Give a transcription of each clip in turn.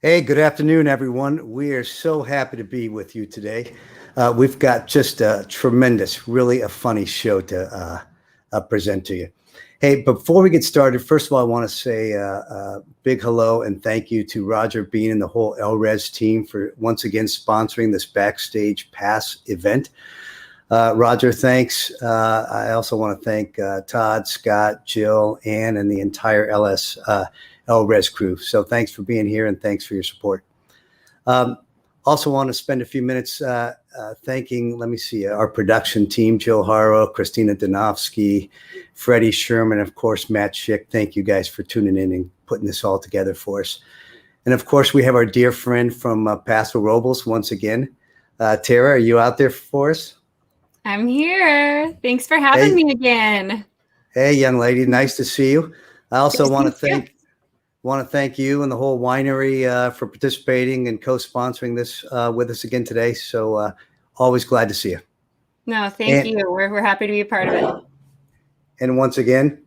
Hey, good afternoon, everyone. We are so happy to be with you today. We've got just a tremendous, really a funny show to present to you. Hey, before we get started, first of all, I want to say a big hello and thank you to Roger Bean and the whole LRES team for once again sponsoring this Backstage Pass event. Roger, thanks. I also want to thank Todd, Scott, Jill, Ann, and the entire LRES crew. So thanks for being here and thanks for your support. Also want to spend a few minutes thanking, let me see, our production team, Jill Haro, Christina Donofsky, Freddie Sherman, of course, Matt Schick. Thank you guys for tuning in and putting this all together for us. And of course, we have our dear friend from Paso Robles once again. Tara, are you out there for us? I'm here. Thanks for having me again. Hey, young lady, nice to see you. I also want to thank you and the whole winery for participating and co-sponsoring this with us again today. So always glad to see you. No, thank you. We're happy to be a part of it. And once again,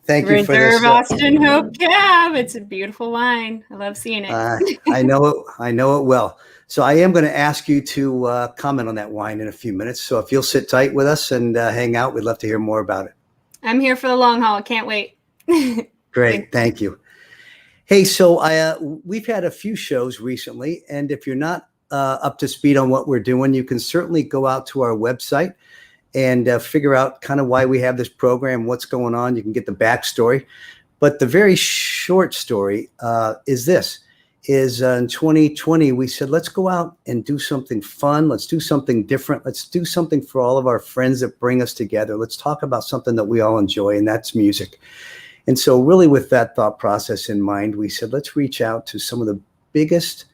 thank you for this. Reserve Austin Hope Cab. It's a beautiful wine. I love seeing it. I know it. I know it well. So I am going to ask you to comment on that wine in a few minutes. So if you'll sit tight with us and hang out, we'd love to hear more about it. I'm here for the long haul. Can't wait. Great. Thank you. Hey, so we've had a few shows recently, and if you're not up to speed on what we're doing, you can certainly go out to our website and figure out kind of why we have this program, what's going on. You can get the backstory. But the very short story is this. In 2020, we said, let's go out and do something fun. Let's do something different. Let's do something for all of our friends that bring us together. Let's talk about something that we all enjoy, and that's music. And so really with that thought process in mind, we said, let's reach out to some of the biggest,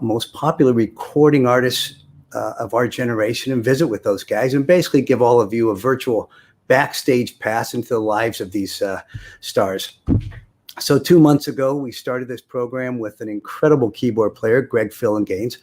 most popular recording artists of our generation and visit with those guys and basically give all of you a virtual backstage pass into the lives of these stars. So 2 months ago, we started this program with an incredible keyboard player, Greg Gaines.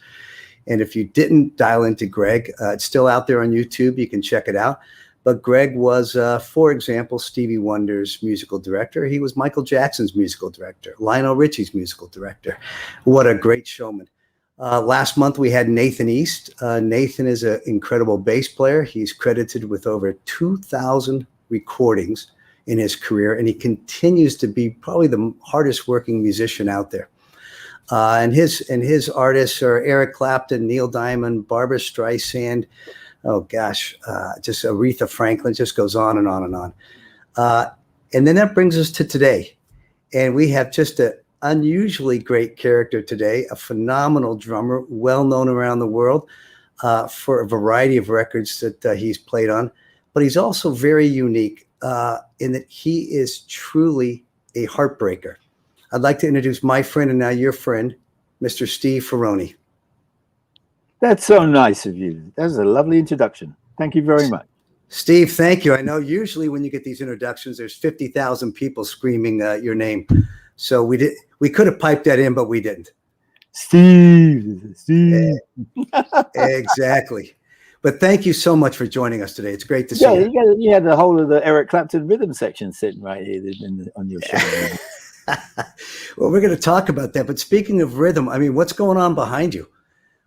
And if you didn't dial into Greg, it's still out there on YouTube. You can check it out. But Greg was, for example, Stevie Wonder's musical director. He was Michael Jackson's musical director, Lionel Richie's musical director. What a great showman. Last month, we had Nathan East. Nathan is an incredible bass player. He's credited with over 2,000 recordings in his career, and he continues to be probably the hardest working musician out there. And his artists are Eric Clapton, Neil Diamond, Barbra Streisand, just Aretha Franklin, just goes on and on and on. And then that brings us to today. And we have just an unusually great character today, a phenomenal drummer, well known around the world for a variety of records that he's played on. But he's also very unique in that he is truly a heartbreaker. I'd like to introduce my friend and now your friend, Mr. Steve Ferrone. That's so nice of you. That was a lovely introduction. Thank you very much. Steve, thank you. I know usually when you get these introductions, there's 50,000 people screaming your name. So we could have piped that in, but we didn't. Steve. Exactly. But thank you so much for joining us today. It's great to see you. You had the whole of the Eric Clapton rhythm section sitting right here on your show. Well, we're going to talk about that. But speaking of rhythm, I mean, what's going on behind you?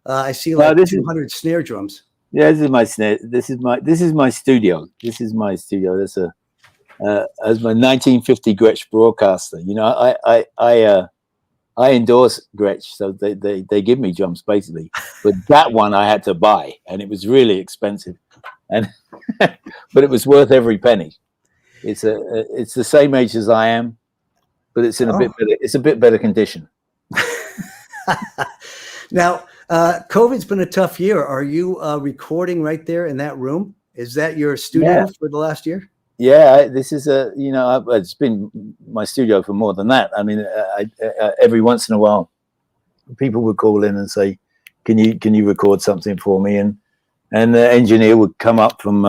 I see like 200 snare drums. Yeah, this is my snare. This is my studio. This is my studio. That's as my 1950 Gretsch broadcaster. You know, I endorse Gretsch, so they give me drums basically. But that one I had to buy, and it was really expensive, and but it was worth every penny. It's the same age as I am, but it's in a bit better condition. Now, COVID's been a tough year. Are you recording right there in that room? Is that your studio for the last year? Yeah, this is it's been my studio for more than that. I mean, every once in a while, people would call in and say, "Can you record something for me?" And the engineer would come up from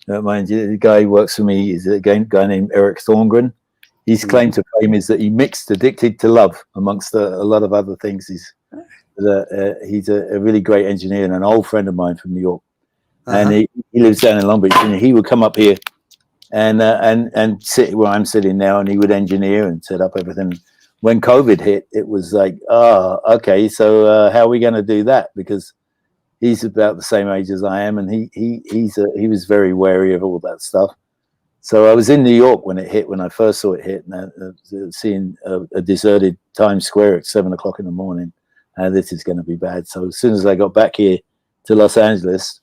the guy who works for me is a guy named Eric Thorngren. His claim to fame is that he mixed "Addicted to Love" amongst a lot of other things. He's a really great engineer and an old friend of mine from New York, and he lives down in Long Beach. And he would come up here and sit where I'm sitting now, and he would engineer and set up everything. when COVID hit, it was like, oh, okay, so how are we going to do that? Because he's about the same age as I am, and he was very wary of all that stuff. So I was in New York when it hit, when I first saw it hit, and seeing a deserted Times Square at 7 o'clock in the morning. This is going to be bad. So as soon as I got back here to Los Angeles,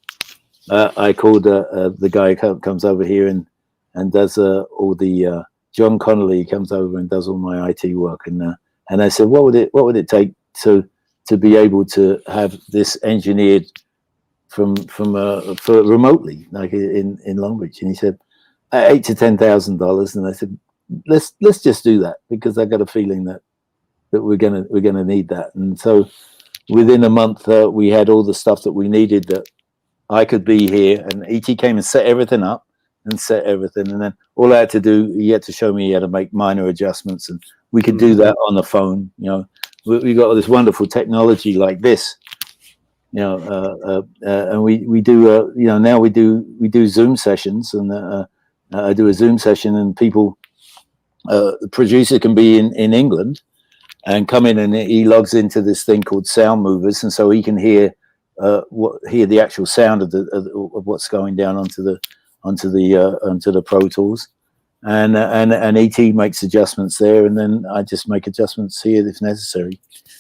I called the guy who comes over here and does all the John Connolly comes over and does all my IT work, and I said, what would it take to be able to have this engineered for remotely, like in Long Beach? And he said, $8,000 to $10,000. And I said, let's just do that, because I got a feeling that we're gonna need that. And so within a month, we had all the stuff that we needed, that I could be here, and ET came and set everything up and set everything. And then all I had to do, he had to show me how to make minor adjustments, and we could do that on the phone. You know, we got all this wonderful technology like this, you know, and we do, you know, now we do Zoom sessions, and I do a Zoom session, and people, the producer can be in England and come in, and he logs into this thing called Sound Movers, and so he can hear the actual sound of what's going down onto the Pro Tools, and ET makes adjustments there, and then I just make adjustments here if necessary,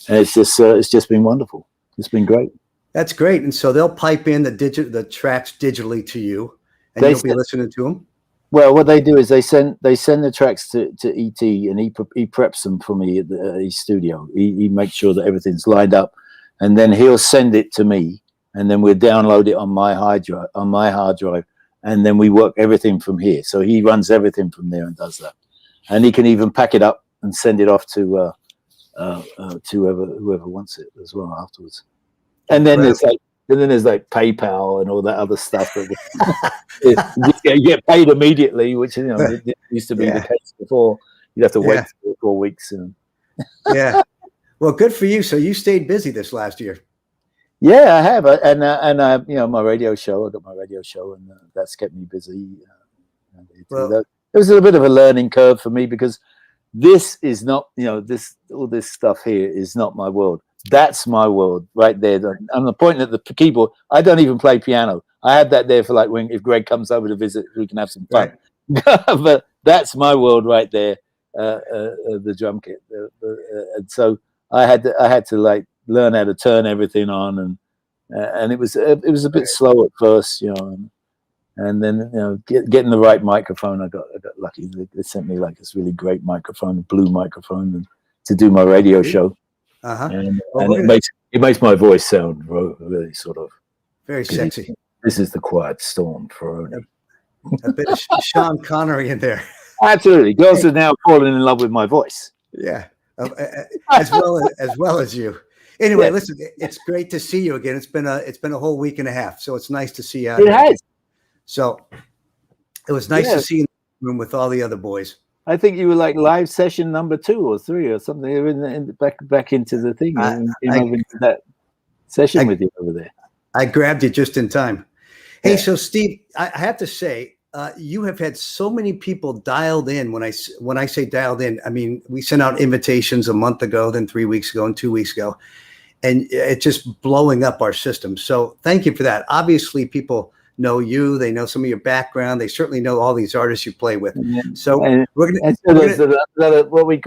and it's just been wonderful. It's been great. That's great. And so they'll pipe in the tracks digitally to you, and you'll be listening to them. Well, what they do is they send the tracks to ET, and he preps them for me at his studio. He makes sure that everything's lined up, and then he'll send it to me, and then we'll download it on my hard drive, and then we work everything from here. So he runs everything from there and does that, and he can even pack it up and send it off to whoever wants it as well afterwards. And then there's like PayPal and all that other stuff that you get paid immediately, which, you know, it used to be the case before. You'd have to wait 3 or 4 weeks. Yeah. Well, good for you. So you stayed busy this last year. Yeah, I have, and you know, my radio show. I got my radio show, and that's kept me busy. Well, it was a bit of a learning curve for me, because this is not, you know, all this stuff here is not my world. That's my world right there. I'm the point at the keyboard. I don't even play piano. I have that there for like if Greg comes over to visit, we can have some fun. Right. But that's my world right there, the drum kit. And so I had to like learn how to turn everything on, and it was a bit slow at first, you know, and then, you know, getting the right microphone. I got lucky. They sent me like this really great microphone, a blue microphone, to do my radio show. And it makes my voice sound really sort of very sexy. This is the quiet storm, Ferrone. A bit of Sean Connery in there. Absolutely, girls are now falling in love with my voice. Yeah, as well as you. Anyway, listen, it's great to see you again. It's been a whole week and a half, so it's nice to see you. It has. So it was nice to see you in the room with all the other boys. I think you were like live session number 2 or 3 or something. You were in back into the thing. Into that session with you over there. I grabbed you just in time. Hey, so Steve, I have to say, you have had so many people dialed in. When I say dialed in, I mean, we sent out invitations a month ago, then 3 weeks ago, and 2 weeks ago, and it's just blowing up our system. So thank you for that. Obviously, people know you, they know some of your background, they certainly know all these artists you play with. So we're gonna what we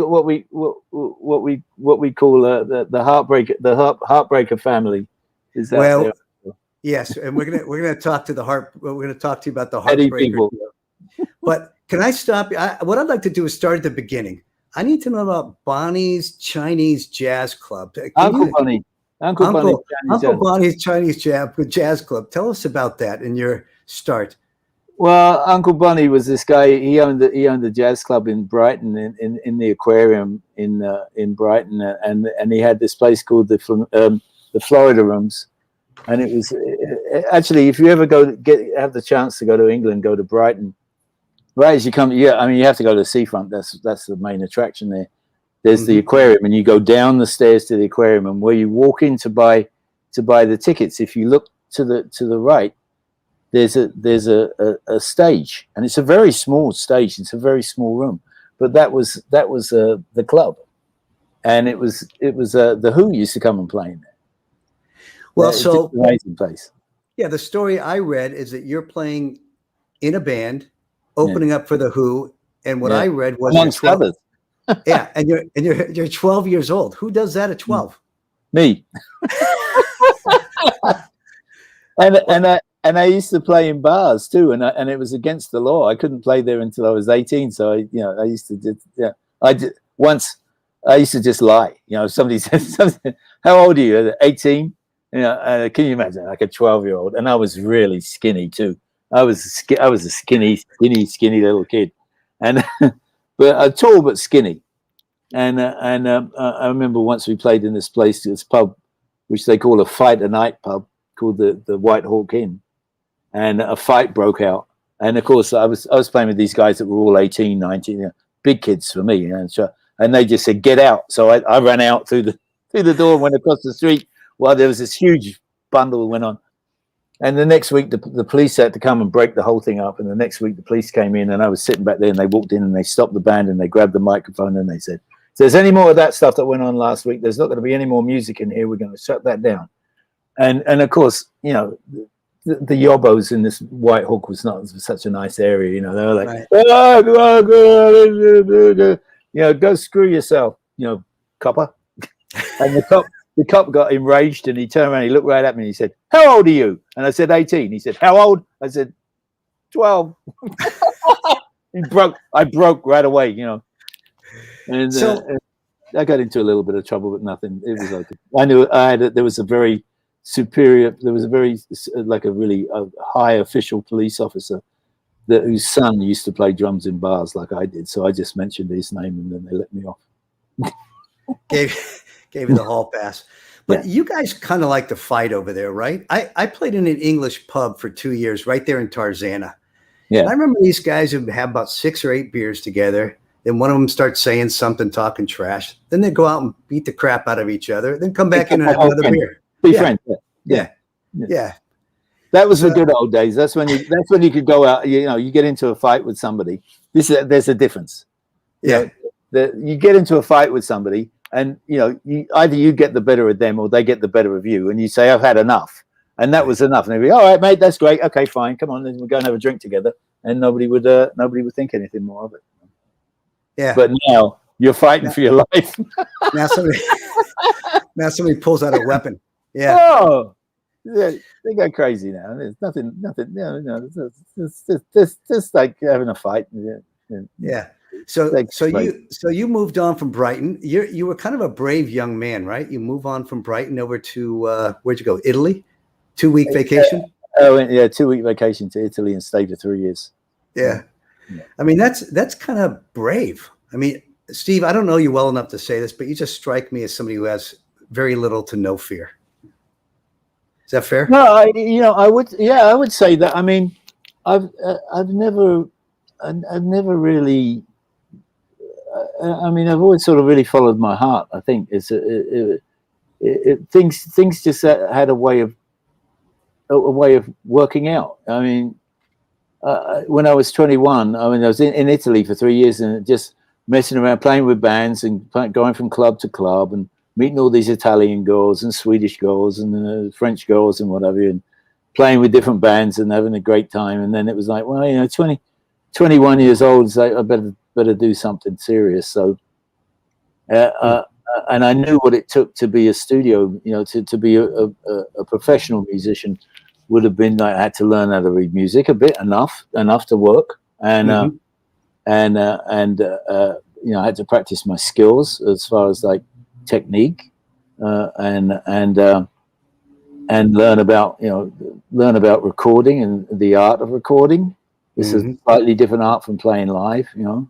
call the heartbreaker family. Is that well? Yes, and we're gonna talk to we're gonna talk to you about the heartbreaker. But can I stop you? What I'd like to do is start at the beginning. I need to know about Bonnie's Chinese Jazz Club. Uncle Bonnie's Chinese Jazz Club. Tell us about that and your start. Well, Uncle Bonnie was this guy. He owned the jazz club in Brighton, in the aquarium in Brighton, and he had this place called the Florida Rooms, and it was actually, if you ever have the chance to go to England, go to Brighton. Right as you come, you have to go to the seafront. That's the main attraction there. There's the aquarium, and you go down the stairs to the aquarium, and where you walk in to buy the tickets, if you look to the right, there's a stage, and it's a very small stage. It's a very small room, but that was the club, and it was the Who used to come and play in there. Well, It's so just an amazing place. yeah, the story I read is that you're playing in a band, opening up for the Who, and what I read was amongst others. Yeah, and you're 12 years old. Who does that at 12? Me. And I used to play in bars too, and it was against the law. I couldn't play there until I was 18. So I used to just once I used to just lie. Somebody said something. How old are you? 18. Can you imagine, like a 12-year-old? And I was really skinny too. I was a skinny little kid, and but tall but skinny. And I remember once we played in this pub, which they call a fight a night pub, called the White Hawk Inn, and a fight broke out. And of course, I was playing with these guys that were all 18, 19, big kids for me, and they just said, "Get out!" So I ran out through the door and went across the street while there was this huge bundle that went on. And the next week, the police had to come and break the whole thing up. And the next week, the police came in, and I was sitting back there, and they walked in and they stopped the band and they grabbed the microphone and they said, "If there's any more of that stuff that went on last week, there's not going to be any more music in here. We're going to shut that down." And of course, the yobbos in this White Hawk was not such a nice area. They were like, Right. "Oh, go screw yourself, copper." And the cop got enraged, and he turned around, he looked right at me, and he said, "How old are you?" And I said, 18. He said, "How old?" I said, 12. I broke right away, And So- I got into a little bit of trouble, but nothing. It was okay. I knew there was a very really high official police officer whose son used to play drums in bars like I did. So I just mentioned his name, and then they let me off. Gave you the hall pass. But you guys kind of like to fight over there, right? I played in an English pub for 2 years right there in Tarzana. Yeah. And I remember these guys would have about 6 or 8 beers together. Then one of them starts saying something, talking trash. Then they go out and beat the crap out of each other. Then come back in and have another beer. Be friends. Yeah. That was the good old days. That's when you could go out. You get into a fight with somebody. There's a difference. Yeah. You get into a fight with somebody, and either you get the better of them or they get the better of you, and you say, "I've had enough," and that was enough. And they'd be, "All right, mate, that's great. Okay, fine. Come on, then we'll go and have a drink together." And nobody would think anything more of it. Yeah. But now you're fighting for your life. Now somebody pulls out a weapon. Yeah. Oh, yeah, they go crazy now. There's nothing. It's just like having a fight. Yeah. So you moved on from Brighton. You were kind of a brave young man, right? You move on from Brighton over to where'd you go? Italy? 2-week vacation? I went 2-week vacation to Italy and stayed for 3 years. Yeah. I mean, that's kind of brave. I mean, Steve, I don't know you well enough to say this, but you just strike me as somebody who has very little to no fear. Is that fair? No, I would say that. I mean, I've never really. I mean, I've always sort of really followed my heart. I think things just had a way of working out. I mean, when I was 21, I was in Italy for 3 years and just messing around, playing with bands and going from club to club and meeting all these Italian girls and Swedish girls and French girls and whatever, and playing with different bands and having a great time. And then it was like, well, 21 years old, so I better do something serious. So, and I knew what it took to be a studio, to be a professional musician. Would have been like I had to learn how to read music a bit, enough to work, and I had to practice my skills as far as like technique, and learn about recording and the art of recording. This is a slightly different art from playing live, and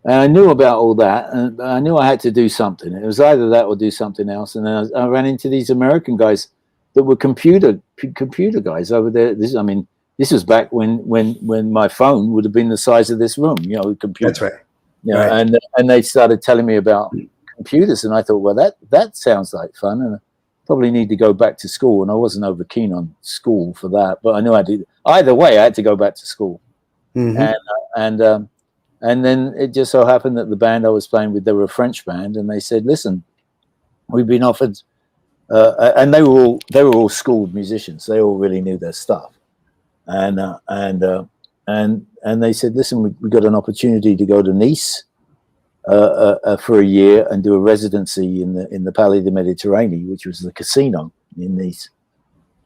I knew about all that, and I knew I had to do something. It was either that or do something else. And then I ran into these American guys that were computer guys over there. This was back when my phone would have been the size of this room. Computer. That's right. Right. And they started telling me about computers, and I thought, well, that sounds like fun, and I probably need to go back to school. And I wasn't over keen on school for that, but I knew I did. Either way, I had to go back to school, And then it just so happened that the band I was playing with, they were a French band, and they said, "Listen, we've been offered," and they were all schooled musicians. They all really knew their stuff, and they said, "Listen, we got an opportunity to go to Nice for a year and do a residency in the Palais de Méditerranée, which was the casino in Nice.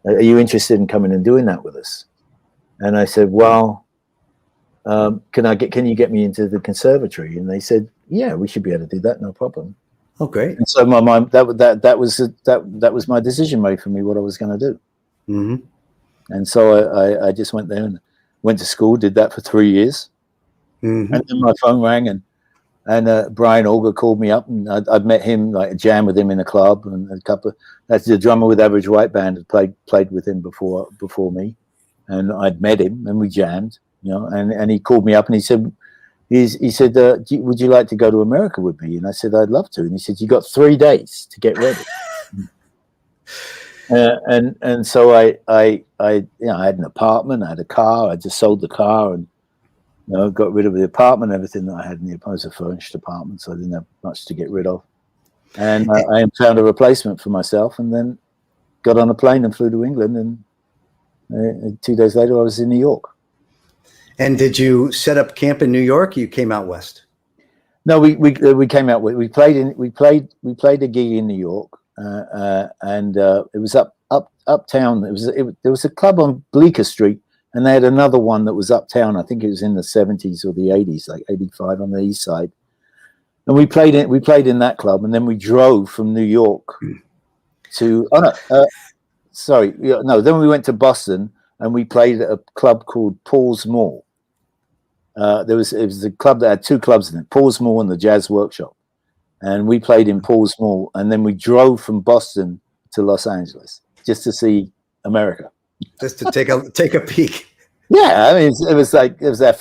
Are you interested in coming and doing that with us?" And I said, "Well, can you get me into the conservatory?" And they said, "Yeah, we should be able to do that, no problem." Oh, great. And so my mind, that was my decision made for me, what I was going to do. Mm-hmm. And so I just went there and went to school, did that for 3 years. Mm-hmm. And then my phone rang, and Brian Auger called me up, and I'd met him, like jam with him in a club, and that's the drummer with Average White Band, had played with him before me, and I'd met him and we jammed, and he called me up and he said, would you like to go to America with me? And I said, I'd love to. And he said, you got 3 days to get ready. And so I had an apartment, I had a car, I just sold the car and got rid of the apartment, everything that I had in the apartment. It was a furnished apartment, so I didn't have much to get rid of. And I found a replacement for myself, and then got on a plane and flew to England. And 2 days later, I was in New York. And did you set up camp in New York? Or you came out west? No, we came out. We played a gig in New York, and it was uptown. There was a club on Bleecker Street, and they had another one that was uptown. I think it was in the 70s or the 80s, like 85 on the east side. And we played in that club, and then we drove from New York to then we went to Boston, and we played at a club called Paul's Mall. It was a club that had 2 clubs in it, Paul's Mall and the Jazz Workshop. And we played in Paul's Mall, and then we drove from Boston to Los Angeles just to see America. Just to take a peek. Yeah, I mean, it was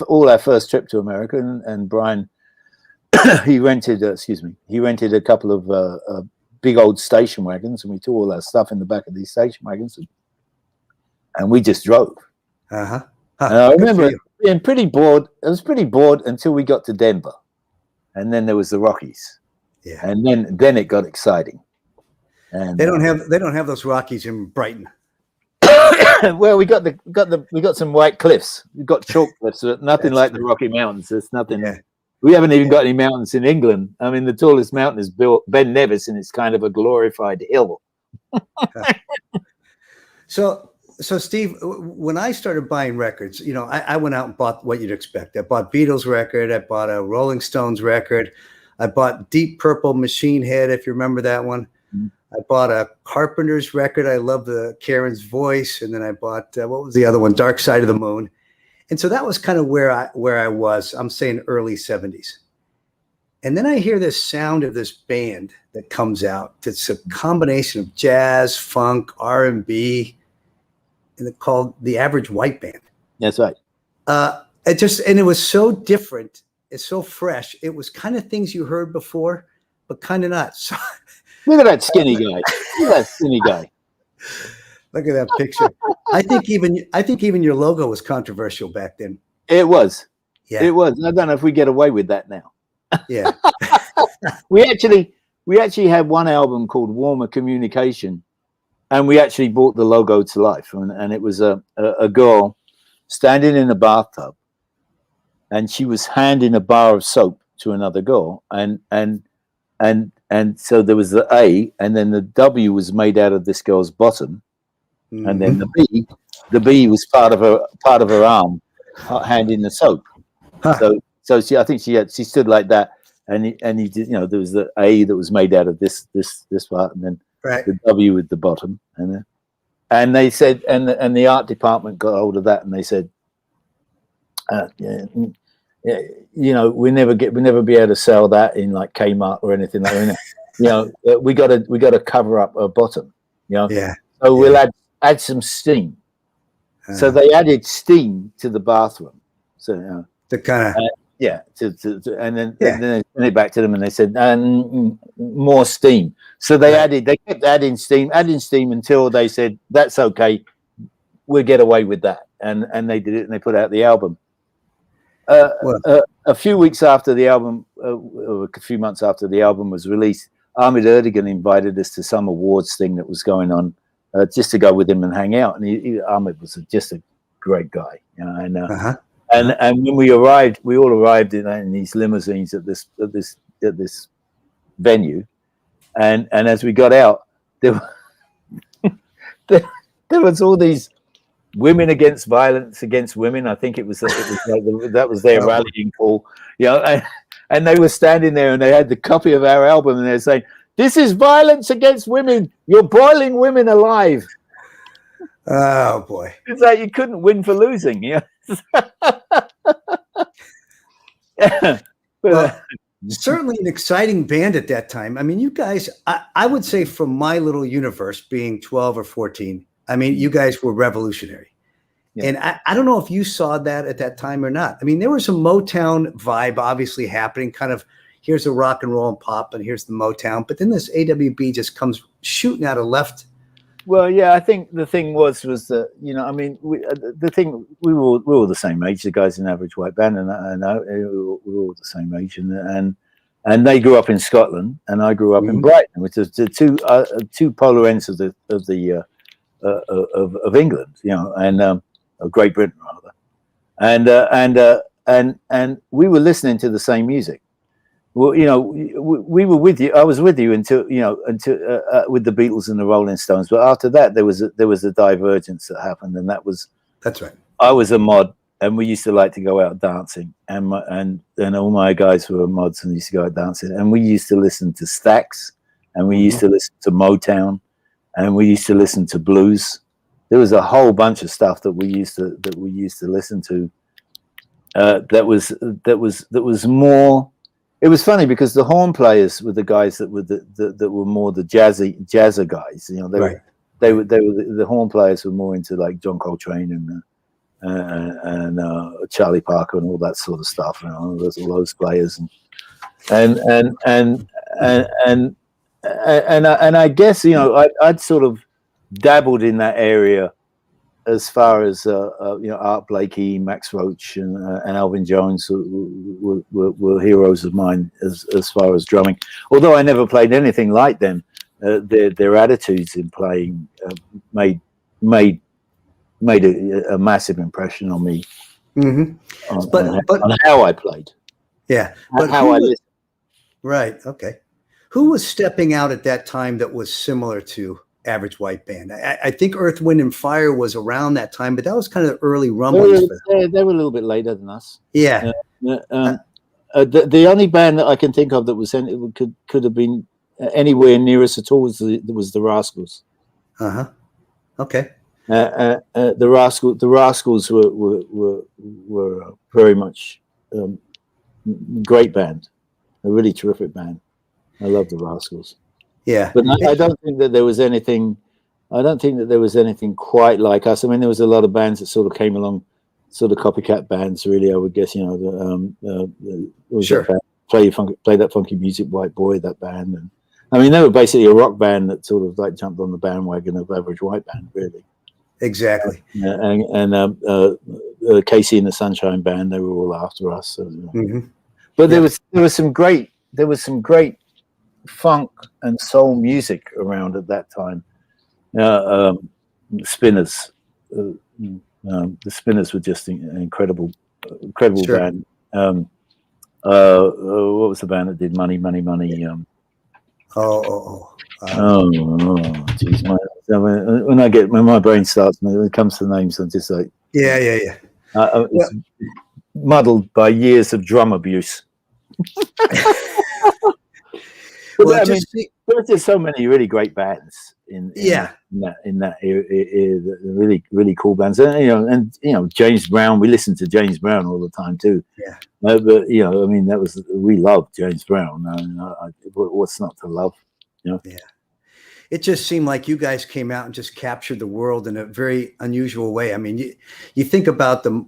all our first trip to America, and Brian, he rented a couple of big old station wagons, and we took all our stuff in the back of these station wagons, and we just drove. And I remember being pretty bored. I was pretty bored until we got to Denver, and then there was the Rockies. Yeah, and then it got exciting. And they don't have those Rockies in Brighton. Well, we got some white cliffs. We've got chalk cliffs, but nothing like the Rocky Mountains. There's nothing. Yeah. We haven't even got any mountains in England. I mean, the tallest mountain is Ben Nevis, and it's kind of a glorified hill. So Steve, when I started buying records, I went out and bought what you'd expect. I bought Beatles record. I bought a Rolling Stones record. I bought Deep Purple Machine Head, if you remember that one. Mm-hmm. I bought a Carpenter's record. I love the Karen's Voice. And then I bought, what was the other one? Dark Side of the Moon. And so that was kind of where I was. I'm saying early 70s. And then I hear this sound of this band that comes out. It's a combination of jazz, funk, R&B, and it's called The Average White Band. That's right. It was so different. It's so fresh. It was kind of things you heard before, but kind of not. So, look at that skinny guy. Look at that skinny guy. Look at that picture. I think even your logo was controversial back then. It was. Yeah. It was. I don't know if we get away with that now. Yeah. we actually had one album called Warmer Communication, and we actually brought the logo to life. And it was a girl standing in a bathtub, and she was handing a bar of soap to another girl, and so there was the A, and then the W was made out of this girl's bottom, mm-hmm. and then the B was part of her arm, handing the soap. Huh. So I think she stood like that, and he did, there was the A that was made out of this part, and then right. the W with the bottom, and they said, and the art department got hold of that, and they said, we never be able to sell that in like Kmart or anything like that. We got to cover up a bottom. Yeah. So we'll add some steam. So they added steam to the bathroom. So to kind of and then they sent it back to them, and they said more steam. So they kept adding steam until they said that's okay, we'll get away with that, and they did it, and they put out the album. A few weeks after the album, or a few months after the album was released, Ahmed Erdogan invited us to some awards thing that was going on, just to go with him and hang out. And Ahmed was just a great guy, you know. And and when we arrived, we all arrived in these limousines at this venue, and as we got out, there was all these women against violence against women. I think it was like that was their rallying call, you know. And they were standing there and they had the copy of our album and they're saying, "This is violence against women. You're boiling women alive." Oh boy! It's like you couldn't win for losing, you know. Well, certainly an exciting band at that time. I mean, you guys, I would say from my little universe, being 12 or 14, I mean, you guys were revolutionary. Yeah. And I don't know if you saw that at that time or not. I mean, there was a Motown vibe obviously happening, kind of here's a rock and roll and pop and here's the Motown. But then this AWB just comes shooting out of left. Well, yeah, I think the thing was that, you know, I mean, we were all the same age, the guys in Average White Band, and we were all the same age, and they grew up in Scotland, and I grew up in Brighton, which is the two polar ends of England, you know, and of Great Britain rather, and we were listening to the same music. Well, you know, we were with you. I was with you until with the Beatles and the Rolling Stones. But after that, there was a divergence that happened, and that's right. I was a mod, and we used to like to go out dancing, and all my guys were mods and used to go out dancing, and we used to listen to Stax, and we used to listen to Motown, and we used to listen to blues. There was a whole bunch of stuff that we used to listen to. That was more. It was funny because the horn players were the guys that were more the jazzer guys. You know, the horn players were more into like John Coltrane and Charlie Parker and all that sort of stuff. You know, those players and I guess, you know, I'd sort of dabbled in that area as far as you know, Art Blakey, Max Roach, and Alvin Jones were heroes of mine as far as drumming. Although I never played anything like them, their attitudes in playing made a massive impression on me. On how I played. Yeah, but how I listened. Right. Okay. Who was stepping out at that time that was similar to Average White Band? I think Earth, Wind and Fire was around that time, but that was kind of early rumblings. They were a little bit later than us. Yeah. The only band that I can think of that was could have been anywhere near us at all was the Rascals. Okay. The Rascals were very much great band, a really terrific band. I love the Rascals. Yeah, but I don't think that there was anything. I don't think that there was anything quite like us. I mean, there was a lot of bands that sort of came along, sort of copycat bands. Really, I would guess. You know, sure. Play that funky music, White Boy. That band, and I mean, they were basically a rock band that sort of like jumped on the bandwagon of Average White Band. Really, exactly. And Casey and the Sunshine Band. They were all after us. So, but there was some great funk and soul music around at that time. Spinners, the Spinners were just an incredible sure. band. What was the band that did Money? Geez, when my brain starts, when it comes to names, I'm just like, it's muddled by years of drum abuse. Well, I mean, there's just so many really great bands in that era, really, really cool bands. And you know, James Brown. We listened to James Brown all the time too. Yeah. But you know, I mean, we loved James Brown. What's not to love? You know. Yeah. It just seemed like you guys came out and just captured the world in a very unusual way. I mean, you think about the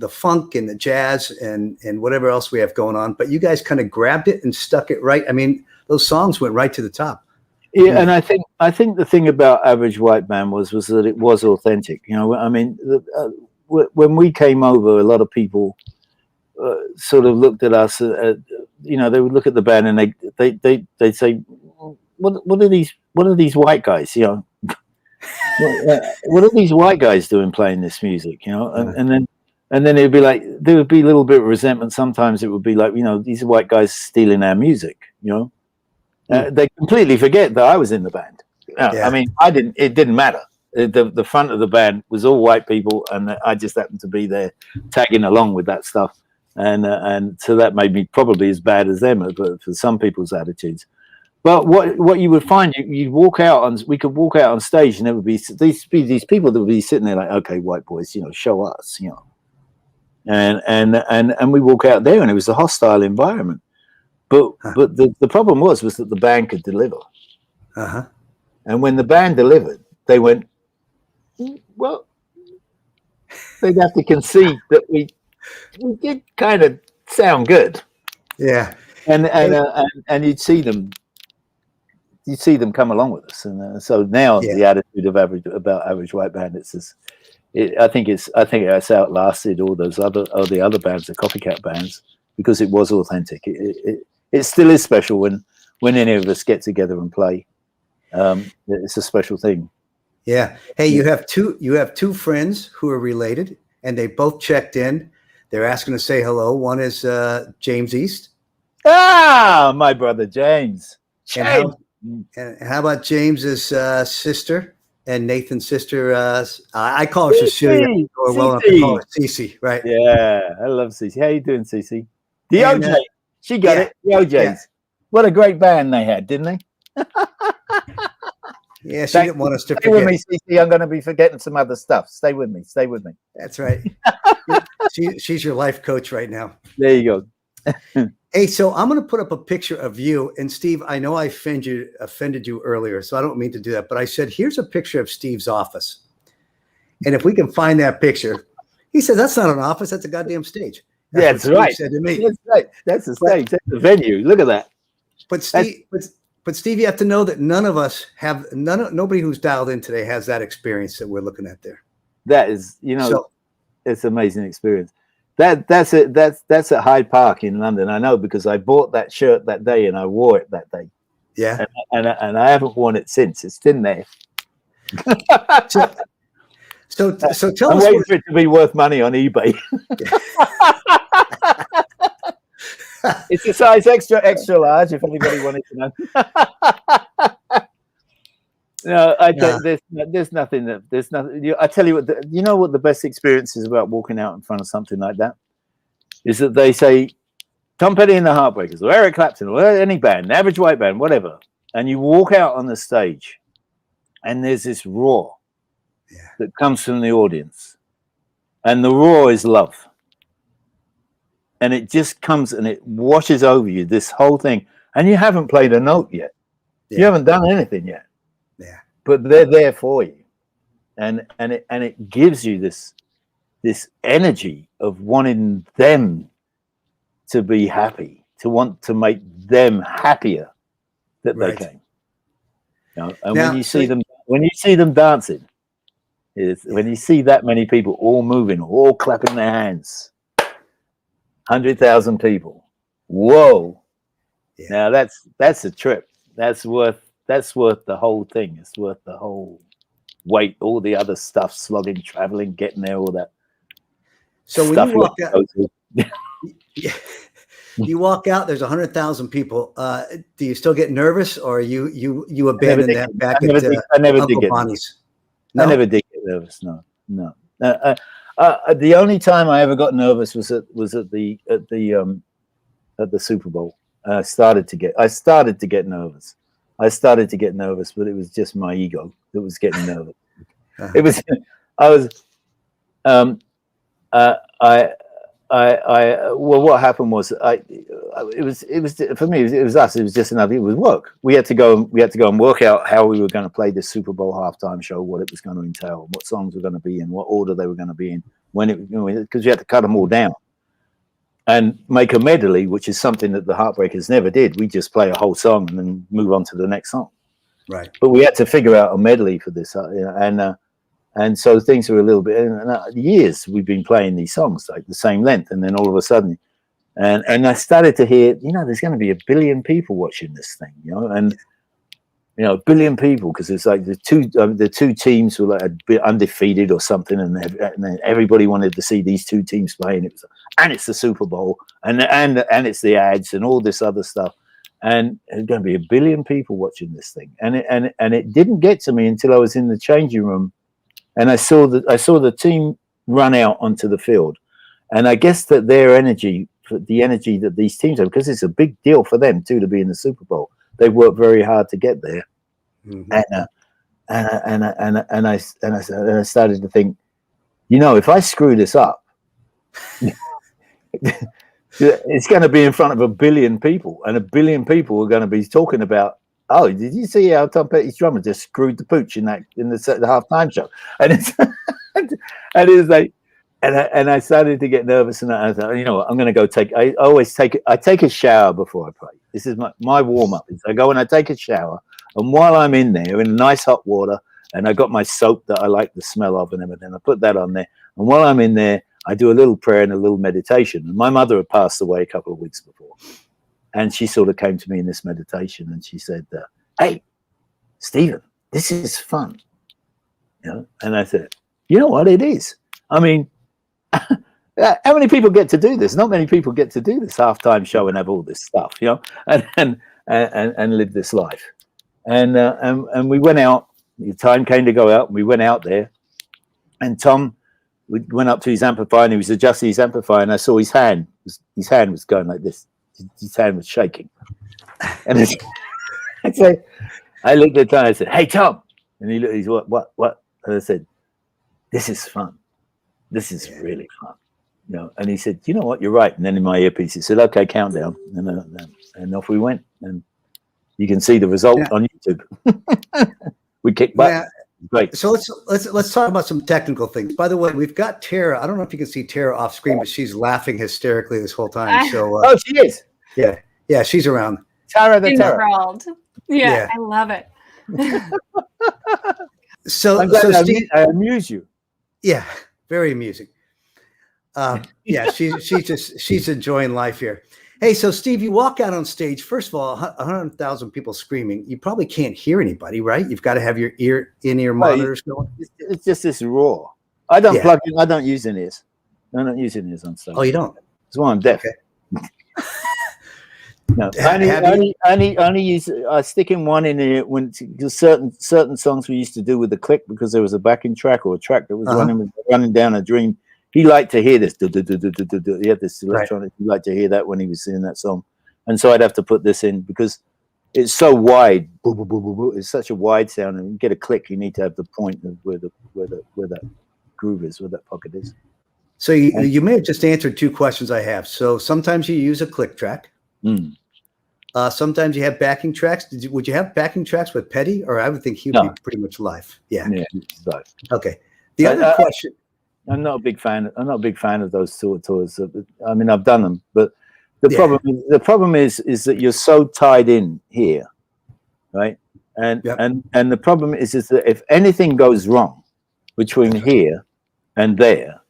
funk and the jazz and whatever else we have going on, but you guys kind of grabbed it and stuck it right. I mean, those songs went right to the top. Yeah, and I think the thing about Average White Band was that it was authentic. You know, I mean, when we came over, a lot of people sort of looked at us. You know, they would look at the band and they'd say, "What are these white guys? You know, what are these white guys doing playing this music? You know?" And then it'd be like there would be a little bit of resentment. Sometimes it would be like, you know, these white guys stealing our music. You know, they completely forget that I was in the band. I mean, it didn't matter. The front of the band was all white people, and I just happened to be there tagging along with that stuff. And so that made me probably as bad as them, but for some people's attitudes. But what you would find, you walk out on, we could walk out on stage, and there would be these people that would be sitting there like, okay, white boys, you know, show us, you know. And we walk out there, and it was a hostile environment. But the problem was that the band could deliver. And when the band delivered, they went, well, they'd have to concede that we did kind of sound good. Yeah. And you'd see them come along with us. And so now the attitude of Average White Band, it's this, I think it's outlasted all the other bands, the copycat bands, because it was authentic. It still is special when any of us get together and play. It's a special thing. Yeah. Hey, you have two friends who are related, and they both checked in. They're asking to say hello. One is James East. Ah, my brother James. And how about James's sister and Nathan's sister? I call her Cecilia, or well enough to call her Cece, right? Yeah, I love Cece. How you doing, Cece? The OJ. She got it. The OJs. Yeah. What a great band they had, didn't they? Yeah, she didn't want us to forget. Stay with me, Cece. I'm going to be forgetting some other stuff. Stay with me. Stay with me. That's right. She's your life coach right now. There you go. Hey, so I'm going to put up a picture of you. And Steve, I know I offended you earlier, so I don't mean to do that. But I said, here's a picture of Steve's office. And if we can find that picture, he said, that's not an office. That's a goddamn stage. That's right. Said to me. That's right. That's a stage. That's a venue. Look at that. But Steve, you have to know that none of us have nobody who's dialed in today has that experience that we're looking at there. That is, you know, it's an amazing experience. That's at Hyde Park in London. I know, because I bought that shirt that day and I wore it that day. Yeah. And I haven't worn it since. It's in there. So tell I'm us. waiting for it to be worth money on eBay. It's a size extra large, if anybody wanted to know. No, there's nothing. I tell you what. You know what the best experience is about walking out in front of something like that is that they say Tom Petty and the Heartbreakers, or Eric Clapton, or any band, Average White Band, whatever, and you walk out on the stage, and there's this roar that comes from the audience, and the roar is love, and it just comes and it washes over you. This whole thing, and you haven't played a note yet. You haven't done anything yet. But they're there for you, and it gives you this energy of wanting them to be happy, to want to make them happier that they came. You know? And when you see them dancing, when you see that many people all moving, all clapping their hands, 100,000 people, whoa! Now that's a trip. That's worth the whole thing. It's worth the whole wait, all the other stuff, slogging, traveling, getting there, all that. So when you walk out, you walk out, there's 100,000 people. Do you still get nervous, or you abandon that back at Uncle Bonnie's? No? I never did get nervous. No. The only time I ever got nervous was at the Super Bowl. I started to get nervous. But it was just my ego that was getting nervous. What happened was it was for me, it was us. It was just another, it was work. We had to go and work out how we were going to play this Super Bowl halftime show, what it was going to entail, what songs were going to be in, what order they were going to be in, because you had to cut them all down and make a medley, which is something that the Heartbreakers never did. We just play a whole song and then move on to the next song. Right. But we had to figure out a medley for this, and so things were a little bit. Years we've been playing these songs like the same length, and then all of a sudden And I started to hear, there's going to be 1 billion people watching this thing, and 1 billion people, because it's like the two teams were like a bit undefeated or something, and then everybody wanted to see these two teams play, and it's the Super Bowl, and it's the ads and all this other stuff, and there's going to be 1 billion people watching this thing, and it didn't get to me until I was in the changing room, and I saw the team run out onto the field, and I guess that their energy, the energy that these teams have, because it's a big deal for them too to be in the Super Bowl. They worked very hard to get there, and I started to think, if I screw this up, it's going to be in front of 1 billion people, and 1 billion people are going to be talking about, oh, did you see how Tom Petty's drummer just screwed the pooch in the halftime show? And it's like. And I started to get nervous, and I thought, what, I'm going to go I take a shower before I play. This is my warm up. I go and I take a shower, and while I'm in there in nice hot water, and I got my soap that I like the smell of and everything, I put that on there. And while I'm in there, I do a little prayer and a little meditation. And my mother had passed away a couple of weeks before, and she sort of came to me in this meditation, and she said, "Hey, Stephen, this is fun." And I said, "You know what? It is. I mean." How many people get to do this? Not many people get to do this halftime show and have all this stuff, and live this life. And we went out. The time came to go out, and we went out there. And Tom, we went up to his amplifier, and he was adjusting his amplifier, and I saw his hand. His hand was going like this. His hand was shaking. And I looked at Tom. I said, "Hey, Tom," and he looked. He's what? And I said, "This is fun. This is really fun," And he said, "You know what? You're right." And then in my earpiece, he said, "Okay, countdown," and off we went. And you can see the result on YouTube. We kicked butt. Yeah. Great. So let's talk about some technical things. By the way, we've got Tara. I don't know if you can see Tara off screen, but she's laughing hysterically this whole time. So oh, she is. Yeah, she's around. Tara the Terror. Yeah, I love it. so Steve, I amuse you. Yeah. Very amusing. She's enjoying life here. Hey, so Steve, you walk out on stage. First of all, 100,000 people screaming. You probably can't hear anybody, right? You've got to have your in-ear monitors going. It's just this raw. I don't plug in. I don't use in-ears. I don't use in-ears on stage. Oh, you don't? That's why I'm deaf. Okay. No, only use. I stick in one in ear when certain songs we used to do with the click, because there was a backing track or a track that was running down a dream. He liked to hear this. He had this electronic. He liked to hear that when he was singing that song, and so I'd have to put this in because it's so wide. It's such a wide sound, and you get a click, you need to have the point of where that groove is, where that pocket is. So you may have just answered two questions I have. So sometimes you use a click track. Sometimes you have backing tracks. Would you have backing tracks with Petty, or I would think he would be pretty much live? Yeah, live. Okay. The other question. I'm not a big fan. I'm not a big fan of those tours. I mean, I've done them, but the problem is that you're so tied in here, right? And the problem is that if anything goes wrong between here and there,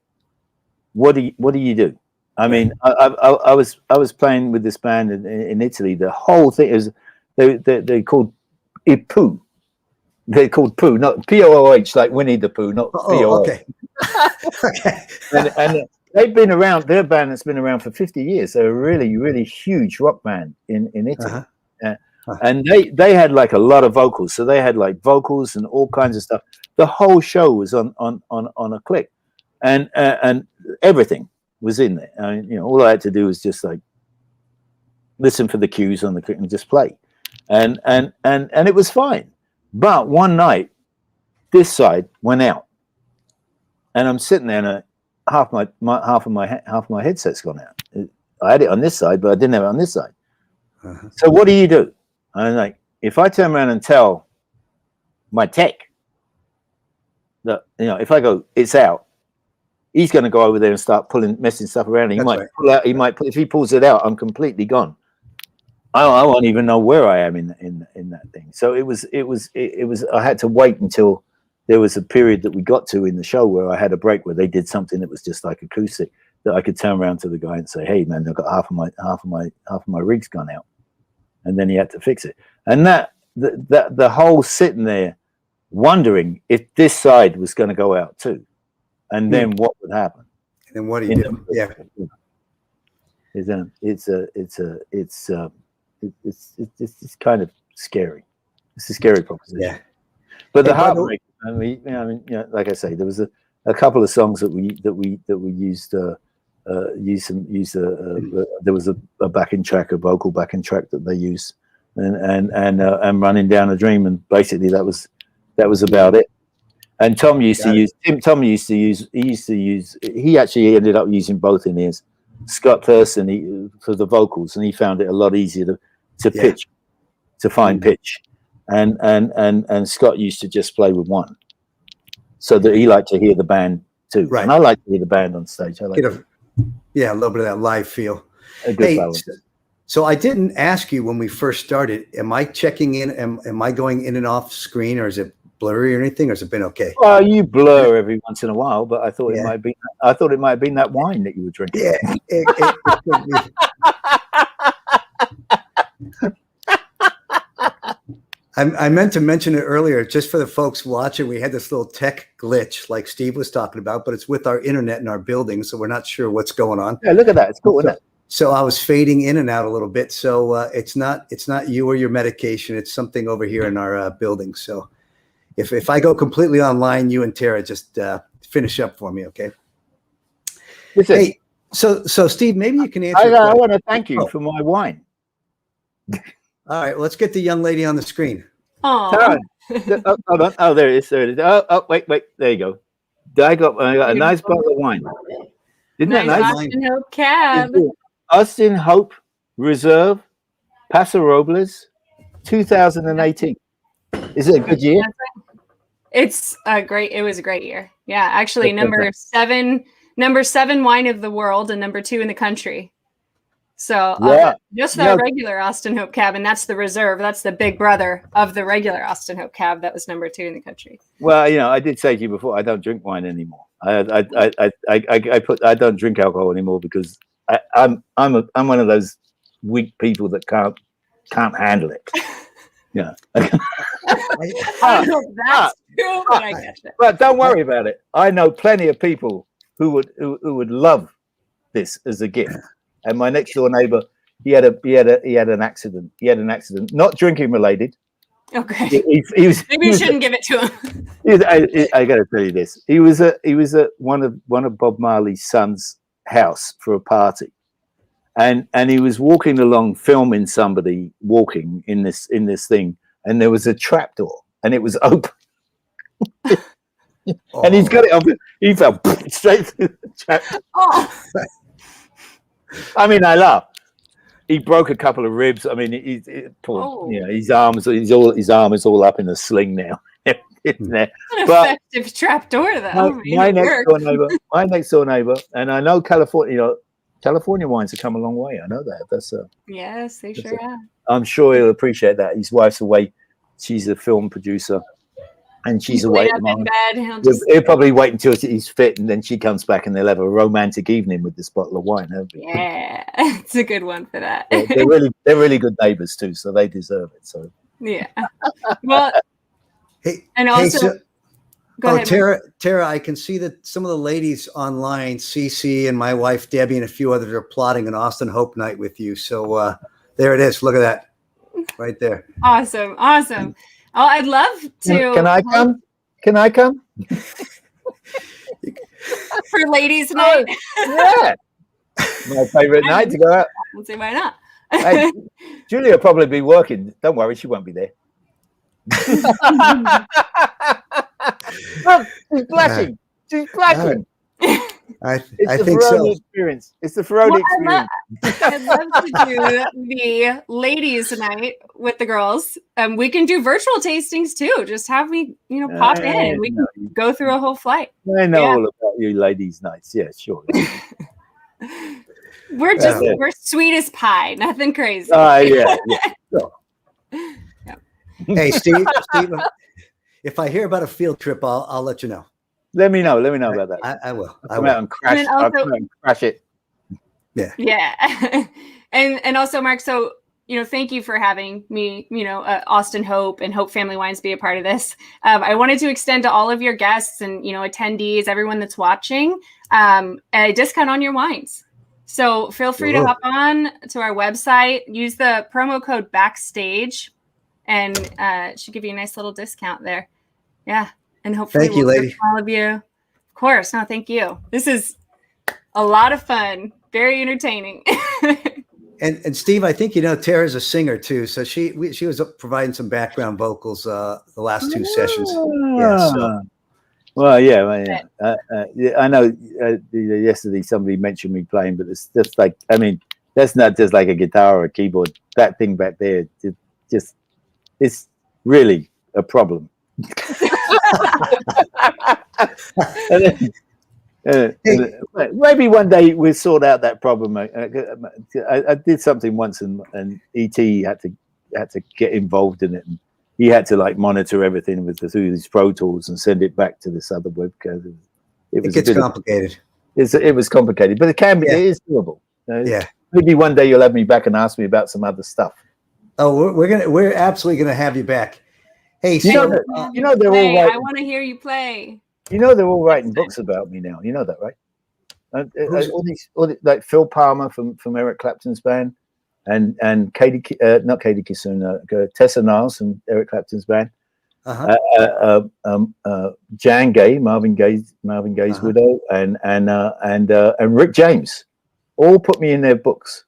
what do you do? I mean, I was playing with this band in Italy. The whole thing is they're called Pooh. They're called Pooh, not P-O-O-H, like Winnie the Pooh, not P-O-O. Okay. Okay. And they've been around. Their band has been around for 50 years. They're a really, really huge rock band in Italy. And they had like a lot of vocals. So they had like vocals and all kinds of stuff. The whole show was on a click, and everything was in there. I mean, all I had to do was just like listen for the cues on the click and just play, and it was fine. But one night, this side went out, and I'm sitting there, and half of my headset's gone out. I had it on this side, but I didn't have it on this side. So what do you do? I'm like, if I turn around and tell my tech that, if I go, it's out, he's going to go over there and start messing stuff around. He might pull out. If he pulls it out, I'm completely gone. I won't even know where I am in that thing. So it was. I had to wait until there was a period that we got to in the show where I had a break where they did something that was just like acoustic. that I could turn around to the guy and say, "Hey, man, I've got half of my rig's gone out," and then he had to fix it. And the whole sitting there wondering if this side was going to go out too, and then what would happen. And what do you do? Yeah, it's kind of scary. It's a scary proposition. Yeah. But the heartbreak. I mean, like I say, there was a couple of songs that we used. There was a backing track, a vocal backing track that they used, and Running Down a Dream, and basically that was about it. And Tom used to use. He actually ended up using both in his. Scott Thurston for the vocals, and he found it a lot easier to pitch, to find pitch, and Scott used to just play with one, so that he liked to hear the band too. Right. And I like to hear the band on stage. I like a little bit of that live feel. A good balance. So I didn't ask you when we first started. Am I checking in? Am I going in and off screen, or is it blurry or anything, or has it been okay? Well, you blur every once in a while, but I thought it might be. I thought it might have been that wine that you were drinking. Yeah, it could be. I meant to mention it earlier, just for the folks watching. We had this little tech glitch, like Steve was talking about, but it's with our internet in our building, so we're not sure what's going on. Yeah, look at that; it's cool, isn't it? So I was fading in and out a little bit. So it's not you or your medication. It's something over here in our building. So. If I go completely online, you and Tara just finish up for me, okay? Listen, hey, so Steve, maybe you can answer. I want to thank you for my wine. All right, well, let's get the young lady on the screen. Oh, hold on. Oh, there it is. There it is. Oh, wait. There you go. I got a nice bottle of wine. Isn't that nice? Austin Hope Cab. Austin Hope Reserve, Paso Robles, 2018. Is it a good year? It's great. It was a great year. Yeah, actually, number seven wine of the world and number 2 in the country. So just the regular Austin Hope Cab, and that's the reserve. That's the big brother of the regular Austin Hope Cab. That was number 2 in the country. Well, I did say to you before, I don't drink wine anymore. I don't drink alcohol anymore because I'm one of those weak people that can't handle it. Yeah. I know that's true, but I get it. But don't worry about it. I know plenty of people who would love this as a gift. And my next door neighbor, he had an accident. He had an accident, not drinking related. Okay. He was, maybe you shouldn't give it to him. I got to tell you this. He was at one of Bob Marley's son's house for a party. And he was walking along, filming somebody walking in this thing, and there was a trapdoor, and it was open. And he's got it up. He fell straight through the trapdoor. Oh. I mean, I laugh. He broke a couple of ribs. I mean, his arm is all up in a sling now. There. An effective trapdoor, though. My next door neighbor, and I know California. California wines have come a long way. I know that. That's yes, they sure have. I'm sure he'll appreciate that. His wife's away. She's a film producer, and she's away at the moment. He'll probably wait until he's fit, and then she comes back, and they'll have a romantic evening with this bottle of wine. Yeah, it's a good one for that. They're really good neighbors too, so they deserve it. So yeah. Well, and also. Go ahead, Tara, I can see that some of the ladies online, Cece and my wife Debbie and a few others, are plotting an Austin Hope night with you. So there it is. Look at that, right there. Awesome. Oh, I'd love to. Can I come? For ladies' night. Yeah, my favorite night to go out. Let's see why not. Hey, Julia will probably be working. Don't worry, she won't be there. Look, she's blushing. I think so. Experience. It's the Ferrone experience. I'd love to do the ladies' night with the girls. We can do virtual tastings too. Just have me, pop in. We can go through a whole flight. I know all about you ladies' nights. Yeah, sure. We're sweet as pie. Nothing crazy. Yeah. Sure. Hey, Steve, if I hear about a field trip, I'll let you know. Let me know about that. I will. I'll come out and crash. I'll come out and crash it. Yeah. Yeah. and also, Mark, so, thank you for having me, Austin Hope and Hope Family Wines be a part of this. I wanted to extend to all of your guests and, attendees, everyone that's watching, a discount on your wines. So feel free to hop on to our website, use the promo code Backstage, and it should give you a nice little discount there. Yeah. And hopefully thank you, lady. All of you. Of course. No, thank you. This is a lot of fun. Very entertaining. And Steve, I think Tara's a singer too, so she was providing some background vocals the last two sessions. Yeah. So. Well, yeah. I know. Yesterday, somebody mentioned me playing, but it's just like, that's not just like a guitar or a keyboard. That thing back there, it's really a problem. Maybe one day we'll sort out that problem. I did something once, and ET had to get involved in it, and he had to like monitor everything through these Pro Tools and send it back to this other webcam. It gets complicated. It was complicated, but it can be. It is doable. Maybe one day you'll have me back and ask me about some other stuff. Oh, we're absolutely gonna have you back. Hey, they're all writing. I want to hear you play. They're all writing books about me now. You know that, right? All these like Phil Palmer from Eric Clapton's band, and not Katie Kissoon, Tessa Niles from Eric Clapton's band, Jan Gay, Marvin Gaye's widow, and Rick James, all put me in their books,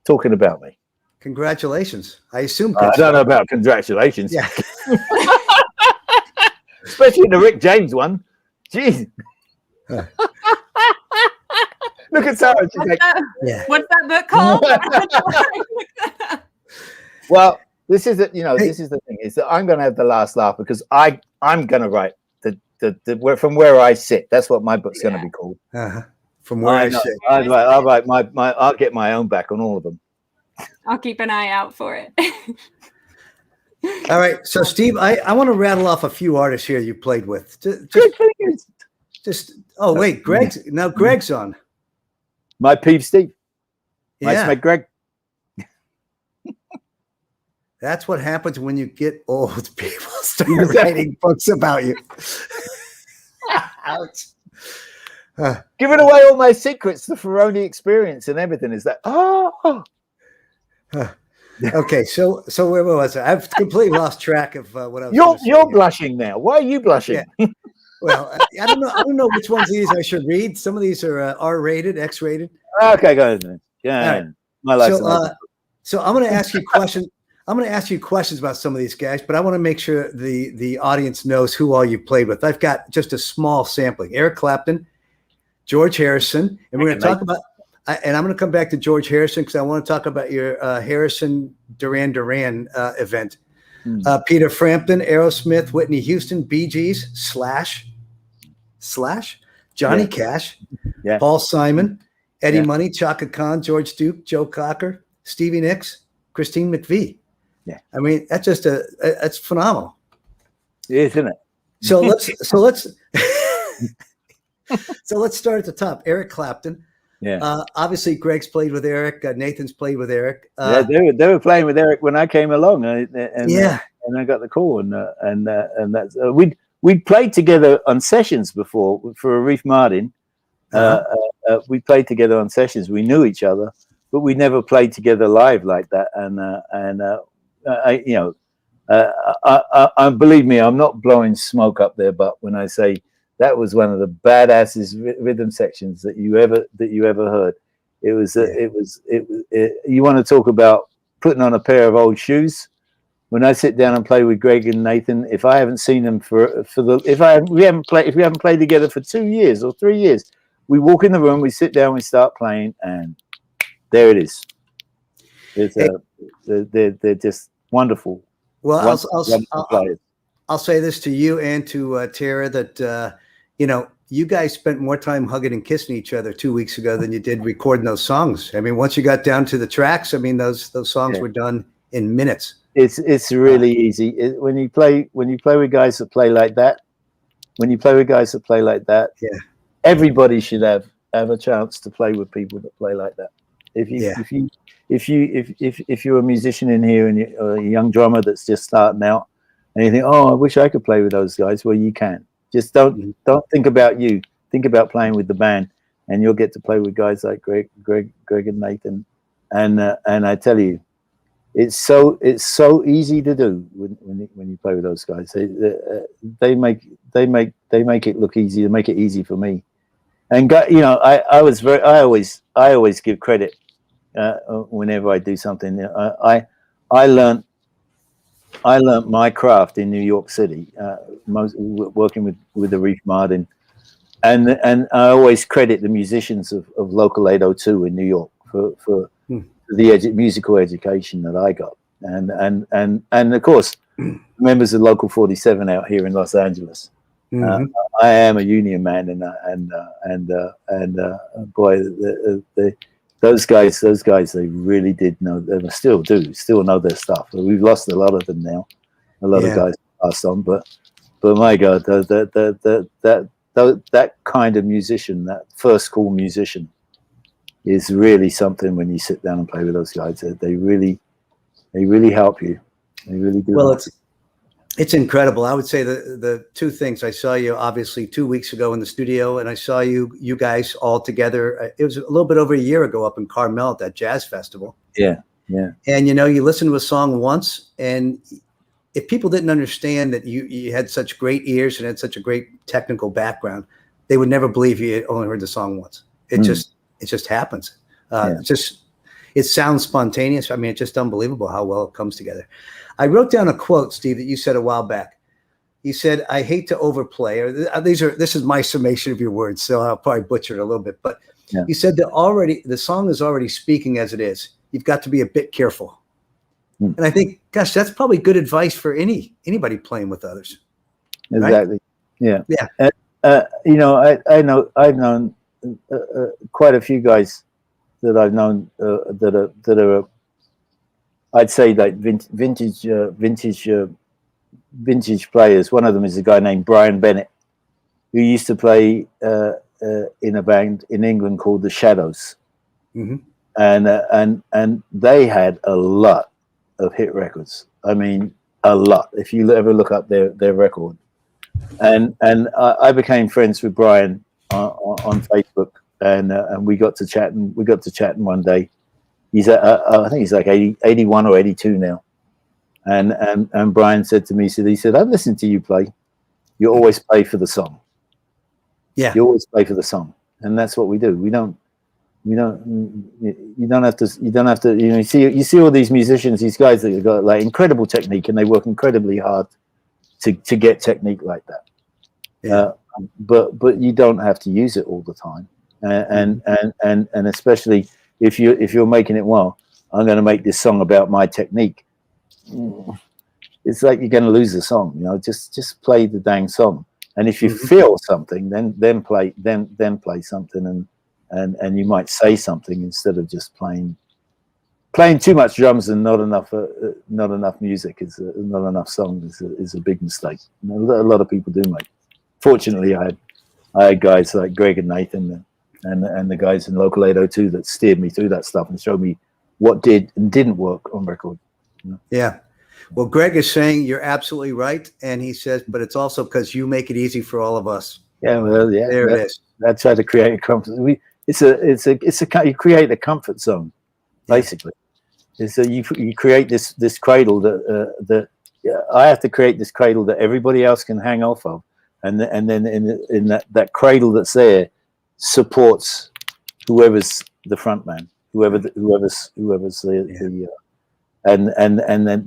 talking about me. Congratulations! I assume. I don't know about congratulations. Yeah. Especially the Rick James one. Jeez. Look at Sarah. She's like, what's that book called? Well, this is this is the thing, is that I'm going to have the last laugh, because I'm going to write the from where I sit. That's what my book's going to be called. From where I sit. I'll write I'll get my own back on all of them. I'll keep an eye out for it. All right, so Steve, I want to rattle off a few artists here you played with. Greg's on. My peeve, Steve. Yeah, my Greg. That's what happens when you get old. People start writing books about you. Ouch. Giving away all my secrets, the Ferrone experience and everything. Is that Okay, so where was I? I've completely lost track of what I was. You're blushing now. Why are you blushing? Yeah. Well, I don't know which ones of these I should read. Some of these are R-rated, X-rated. Okay, go ahead. Yeah, right. My life. So I'm going to ask you questions. I'm going to ask you questions about some of these guys, but I want to make sure the audience knows who all you played with. I've got just a small sampling: Eric Clapton, George Harrison, and we're going to talk about. And I'm going to come back to George Harrison because I want to talk about your Harrison Duran Duran event. Peter Frampton, Aerosmith, Whitney Houston, Bee Gees, Slash, Johnny Cash, Paul Simon, Eddie Money, Chaka Khan, George Duke, Joe Cocker, Stevie Nicks, Christine McVie. Yeah, I mean that's just that's phenomenal. It is, isn't it? So let's start at the top. Eric Clapton. Yeah. Obviously, Greg's played with Eric. Nathan's played with Eric. They were playing with Eric when I came along, and I got the call, and that's we'd played together on sessions before for Arif Mardin. We played together on sessions. We knew each other, but we never played together live like that. And believe me, I'm not blowing smoke up there, but when I say that was one of the badassest rhythm sections that you ever heard. It was you want to talk about putting on a pair of old shoes. When I sit down and play with Greg and Nathan, if I haven't seen them if we haven't played together for 2 years or 3 years, we walk in the room, we sit down, we start playing, and there it is. They're just wonderful. Well, I'll say this to you and to Tara that you guys spent more time hugging and kissing each other 2 weeks ago than you did recording those songs. I mean, once you got down to the tracks, I mean, those songs were done in minutes. It's really easy when you play with guys that play like that. when you play with guys that play like that, yeah, everybody should have a chance to play with people that play like that. yeah. If you're a musician in here and you're a young drummer that's just starting out, and you think, oh, I wish I could play with those guys, well, you can. Just don't think about you. Think about playing with the band, and you'll get to play with guys like Greg and Nathan. And I tell you, it's so easy to do when you play with those guys. They make it look easy. They make it easy for me. And I always give credit whenever I do something. I learned my craft in New York City, working with Arif Mardin, and I always credit the musicians of Local 802 in New York for the musical education that I got, and of course members of Local 47 out here in Los Angeles. I am a union man, and boy, those guys, they really did know. They still know their stuff. We've lost a lot of them now. A lot of guys passed on, but my God, that kind of musician, that first call musician, is really something. When you sit down and play with those guys, they really help you. They really do. Well, it's incredible. I would say the two things. I saw you obviously 2 weeks ago in the studio, and I saw you guys all together. It was a little bit over a year ago up in Carmel at that jazz festival. Yeah. And you listen to a song once, and if people didn't understand that you had such great ears and had such a great technical background, they would never believe you had only heard the song once. It just happens. It sounds spontaneous. I mean, it's just unbelievable how well it comes together. I wrote down a quote, Steve, that you said a while back. You said, "I hate to overplay," or this is my summation of your words, so I'll probably butcher it a little bit. But you said that the song is already speaking as it is. You've got to be a bit careful. And I think, gosh, that's probably good advice for anybody playing with others. Exactly. Right? Yeah. I've known quite a few guys that I've known that are I'd say like vintage players. One of them is a guy named Brian Bennett, who used to play in a band in England called the Shadows, and they had a lot of hit records. I mean, a lot. If you ever look up their record, and I became friends with Brian on Facebook, and we got to chatting. We got to chatting one day. He's I think he's like 81 or 82 now, and Brian said to me, he said, "I've listened to you play. You always play for the song. Yeah, you always play for the song, and that's what we do. You don't have to. You see all these musicians, these guys that have got like incredible technique, and they work incredibly hard to get technique like that. Yeah. But you don't have to use it all the time, and especially if you're making it, well, I'm going to make this song about my technique. It's like you're going to lose the song. Just play the dang song, and if you feel something, then play something, and you might say something instead of just playing too much drums and not enough music not enough song is a big mistake. A lot of people do make. Fortunately, I had guys like Greg and Nathan and the guys in Local 802 that steered me through that stuff and showed me what did and didn't work on record. Yeah. Well, Greg is saying you're absolutely right, and he says, but it's also because you make it easy for all of us. Yeah, well, yeah. There it is. That's how to create a comfort. You create a comfort zone, basically. So you create this cradle that I have to create this cradle that everybody else can hang off of, and then in that cradle that's there supports whoever's the front man, whoever's the and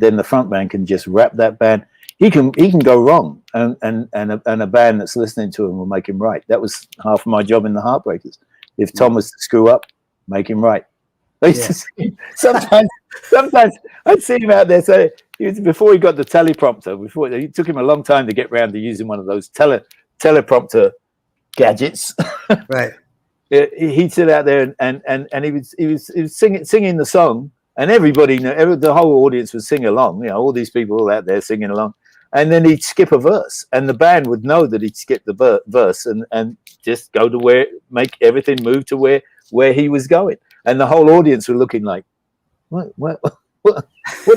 then the front man can just wrap that band. He can go wrong, and a band that's listening to him will make him right. That was half of my job in the Heartbreakers. If Tom was to screw up, make him right. Sometimes I'd see him out there. So before he got the teleprompter, it took him a long time to get around to using one of those teleprompter gadgets. Right. He'd sit out there and he was singing the song, and everybody, the whole audience would sing along. All these people all out there singing along, and then he'd skip a verse, and the band would know that he'd skip the verse and just go to make everything move to where he was going, and the whole audience were looking like, what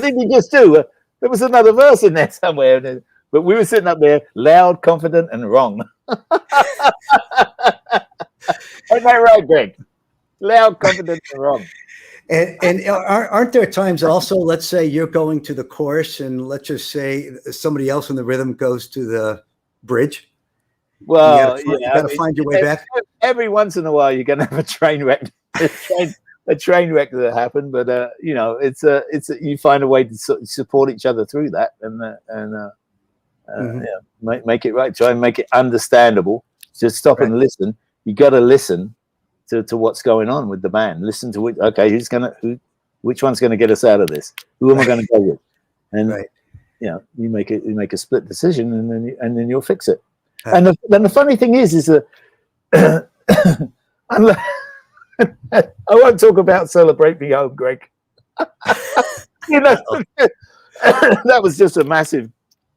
did he just do? There was another verse in there somewhere, but we were sitting up there, loud, confident, and wrong. Isn't that right, Greg? Loud, confident, and wrong. And aren't there times also, let's say you're going to the chorus and let's just say somebody else in the rhythm goes to the bridge? Well, you gotta find your way back. Every once in a while, you're going to have a train wreck, a train wreck that happened. But you know, you find a way to support each other through that, and make it right. Try and make it understandable. Just stop and listen. You got to listen to what's going on with the band. Listen to it. Okay, which one's going to get us out of this? Who am I going to go with? And you make a split decision, and then you'll fix it. And then the funny thing is that I won't talk about Celebrate Me Home, Greg. You know, that was just a massive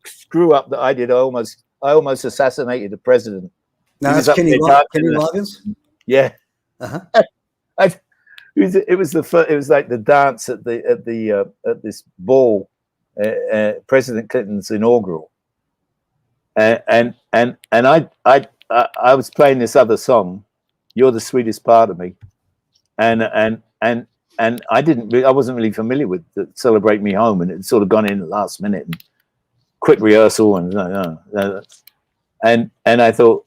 screw up that I did. I almost assassinated the president. Now that's Kenny Loggins. Yeah. It was like the dance at this ball, President Clinton's inaugural, and I was playing this other song, "You're the Sweetest Part of Me," and I wasn't really familiar with the Celebrate Me Home, and it sort of gone in at the last minute and quick rehearsal and I thought,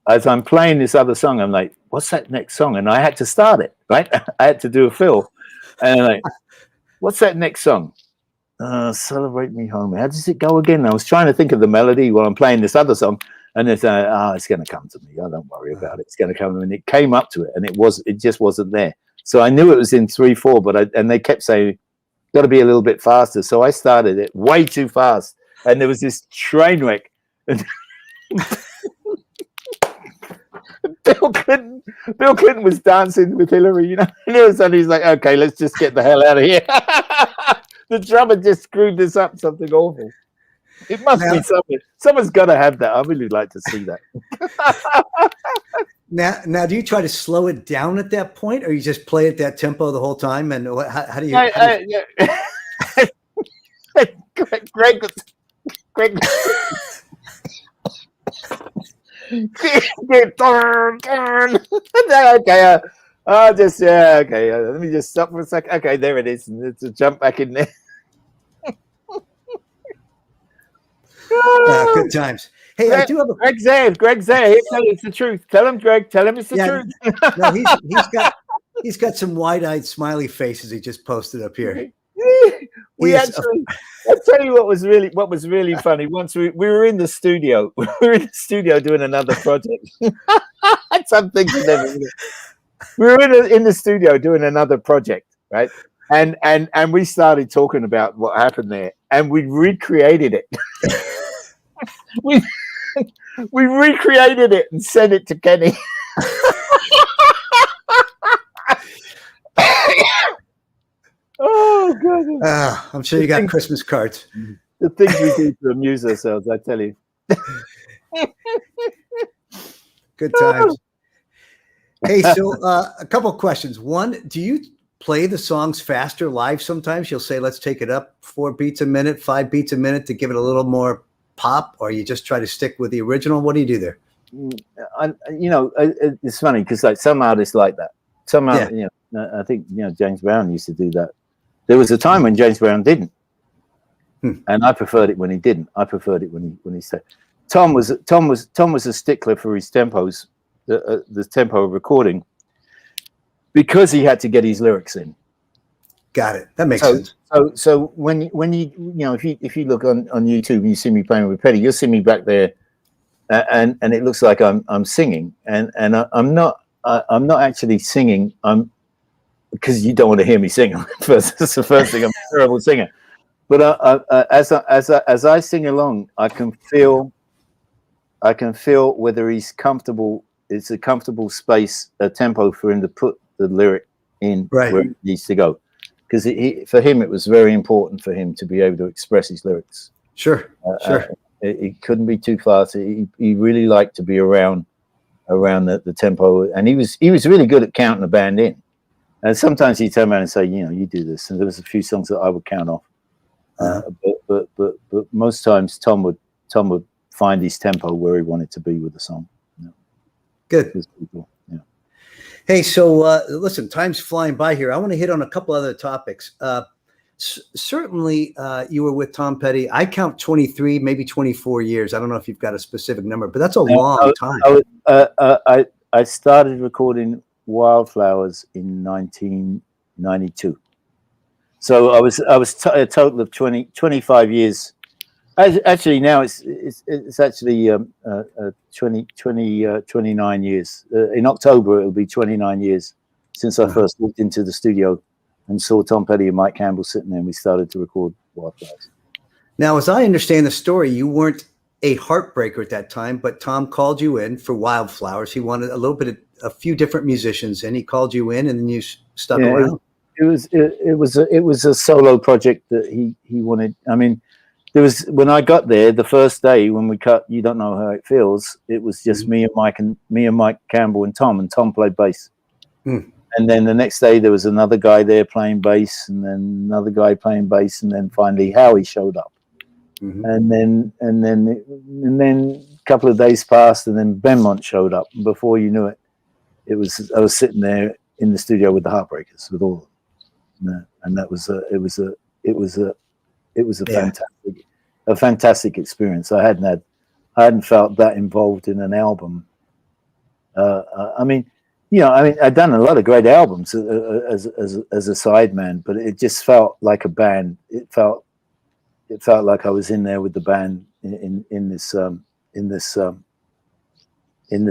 as I'm playing this other song, I'm like, what's that next song? And I had to start it, right? I had to do a fill. And I'm like, what's that next song? Celebrate Me Home. How does it go again? I was trying to think of the melody while I'm playing this other song. And it's it's going to come to me. I don't worry about it. It's going to come. And it came up to it, and it just wasn't there. So I knew it was in 3/4, and they kept saying, got to be a little bit faster. So I started it way too fast. And there was this train wreck. Bill Clinton was dancing with Hillary, you know, and all of a sudden he's like, okay, let's just get the hell out of here. The drummer just screwed this up, something awful. It must be something. Someone's got to have that. I really like to see that. Now, do you try to slow it down at that point, or you just play at that tempo the whole time? And how do you? Greg. Okay, let me just stop for a second. Okay, there it is. And to jump back in there. Good times. Hey, I do have a Greg's there. He'll tell you it's the truth. Tell him, Greg. Tell him it's the truth. No, he's got some wide-eyed smiley faces he just posted up here. I'll tell you what was really funny. Once we were in the studio. We were in the studio doing another project. Some things you never knew. We were in the studio doing another project, right? And we started talking about what happened there, and we recreated it. we recreated it and sent it to Kenny. Oh God! I'm sure you got Christmas cards. The things we do to amuse ourselves, I tell you. Good times. Hey, so a couple of questions. One, do you play the songs faster live sometimes? You'll say, let's take it up 4 beats a minute, 5 beats a minute to give it a little more pop, or you just try to stick with the original? What do you do there? It's funny because like some artists like that. Some artists, I think James Brown used to do that. There was a time when James Brown didn't, and I preferred it when he didn't. I preferred it when he said. Tom was a stickler for his tempos, the tempo of recording, because he had to get his lyrics in. Got it. That makes sense. So when if you look on YouTube and you see me playing with Petty, you'll see me back there, and it looks like I'm singing, and I'm not actually singing. Because you don't want to hear me sing. First, that's the first thing. I'm a terrible singer. But as I sing along, I can feel whether he's comfortable. It's a comfortable space, a tempo for him to put the lyric in where it needs to go. Because for him, it was very important for him to be able to express his lyrics. Sure. It couldn't be too fast. He really liked to be around the tempo, and he was really good at counting the band in. And sometimes he'd turn around and say, you do this. And there was a few songs that I would count off. But most times Tom would find his tempo where he wanted to be with the song. Good. Yeah. Hey, so listen, time's flying by here. I want to hit on a couple other topics. Certainly, you were with Tom Petty. I count 23, maybe 24 years. I don't know if you've got a specific number, but that's a long time. I started recording Wildflowers in 1992. So I was a total of 25 years. Actually, now it's actually 29 years. In October, it'll be 29 years since I first walked into the studio and saw Tom Petty and Mike Campbell sitting there, and we started to record Wildflowers. Now, as I understand the story, you weren't a heartbreaker at that time, but Tom called you in for Wildflowers. He wanted a few different musicians, and he called you in, and then you stuck around. It was a solo project that he wanted. I mean, when I got there the first day when we cut "You Don't Know How It Feels," it was just me and Mike Campbell and Tom played bass. And then the next day there was another guy there playing bass, and then another guy playing bass, and then finally Howie showed up. And then a couple of days passed, and then Benmont showed up. And before you knew it, I was sitting there in the studio with the Heartbreakers, with all of them. And that was a fantastic experience. I hadn't felt that involved in an album. I'd done a lot of great albums as a sideman, but it just felt like a band. It felt like I was in there with the band in this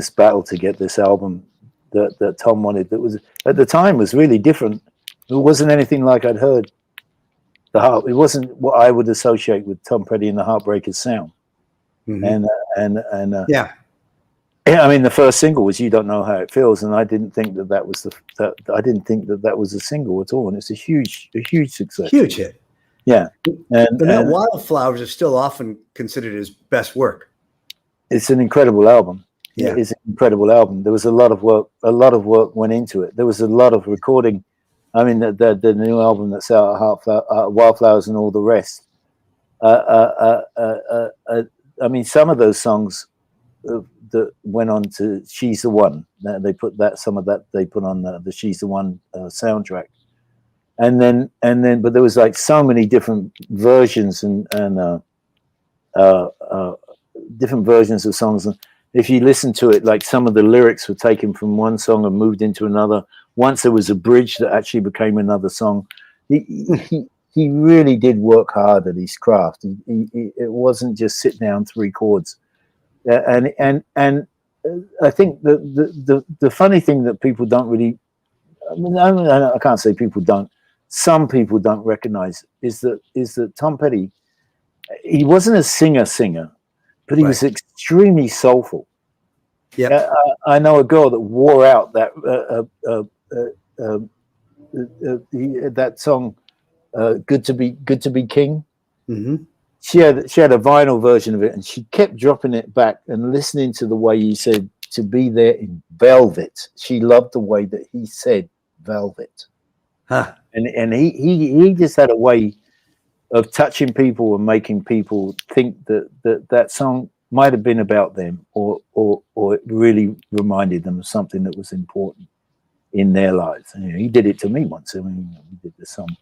battle to get this album that Tom wanted. That was at the time was really different. It wasn't anything like I'd heard. It wasn't what I would associate with Tom Petty and the Heartbreakers sound. I mean, the first single was "You Don't Know How It Feels," and I didn't think that was a single at all, and it's a huge success, huge hit. Yeah, but Wildflowers is still often considered his best work. It's an incredible album. Yeah, it's an incredible album. There was a lot of work went into it. There was a lot of recording. I mean, the new album that's out, Wildflowers and all the rest. I mean, some of those songs that went on to "She's the One." They put some of that they put on the "She's the One" soundtrack, and then, but there was like so many different versions and different versions of songs. And if you listen to it, like some of the lyrics were taken from one song and moved into another. Once there was a bridge that actually became another song. He really did work hard at his craft. It wasn't just sit down 3 chords. And I think the funny thing that people don't really, I can't say people don't, some people don't recognize is that Tom Petty, he wasn't a singer, but he was extremely soulful. Yeah, I know a girl that wore out that that song, "Good to Be King." She had a vinyl version of it, and she kept dropping it back and listening to the way he said "to be there in velvet." She loved the way that he said "velvet," and he just had a way of touching people and making people think that song might have been about them, or it really reminded them of something that was important in their lives. And, he did it to me once. I mean, we did the song.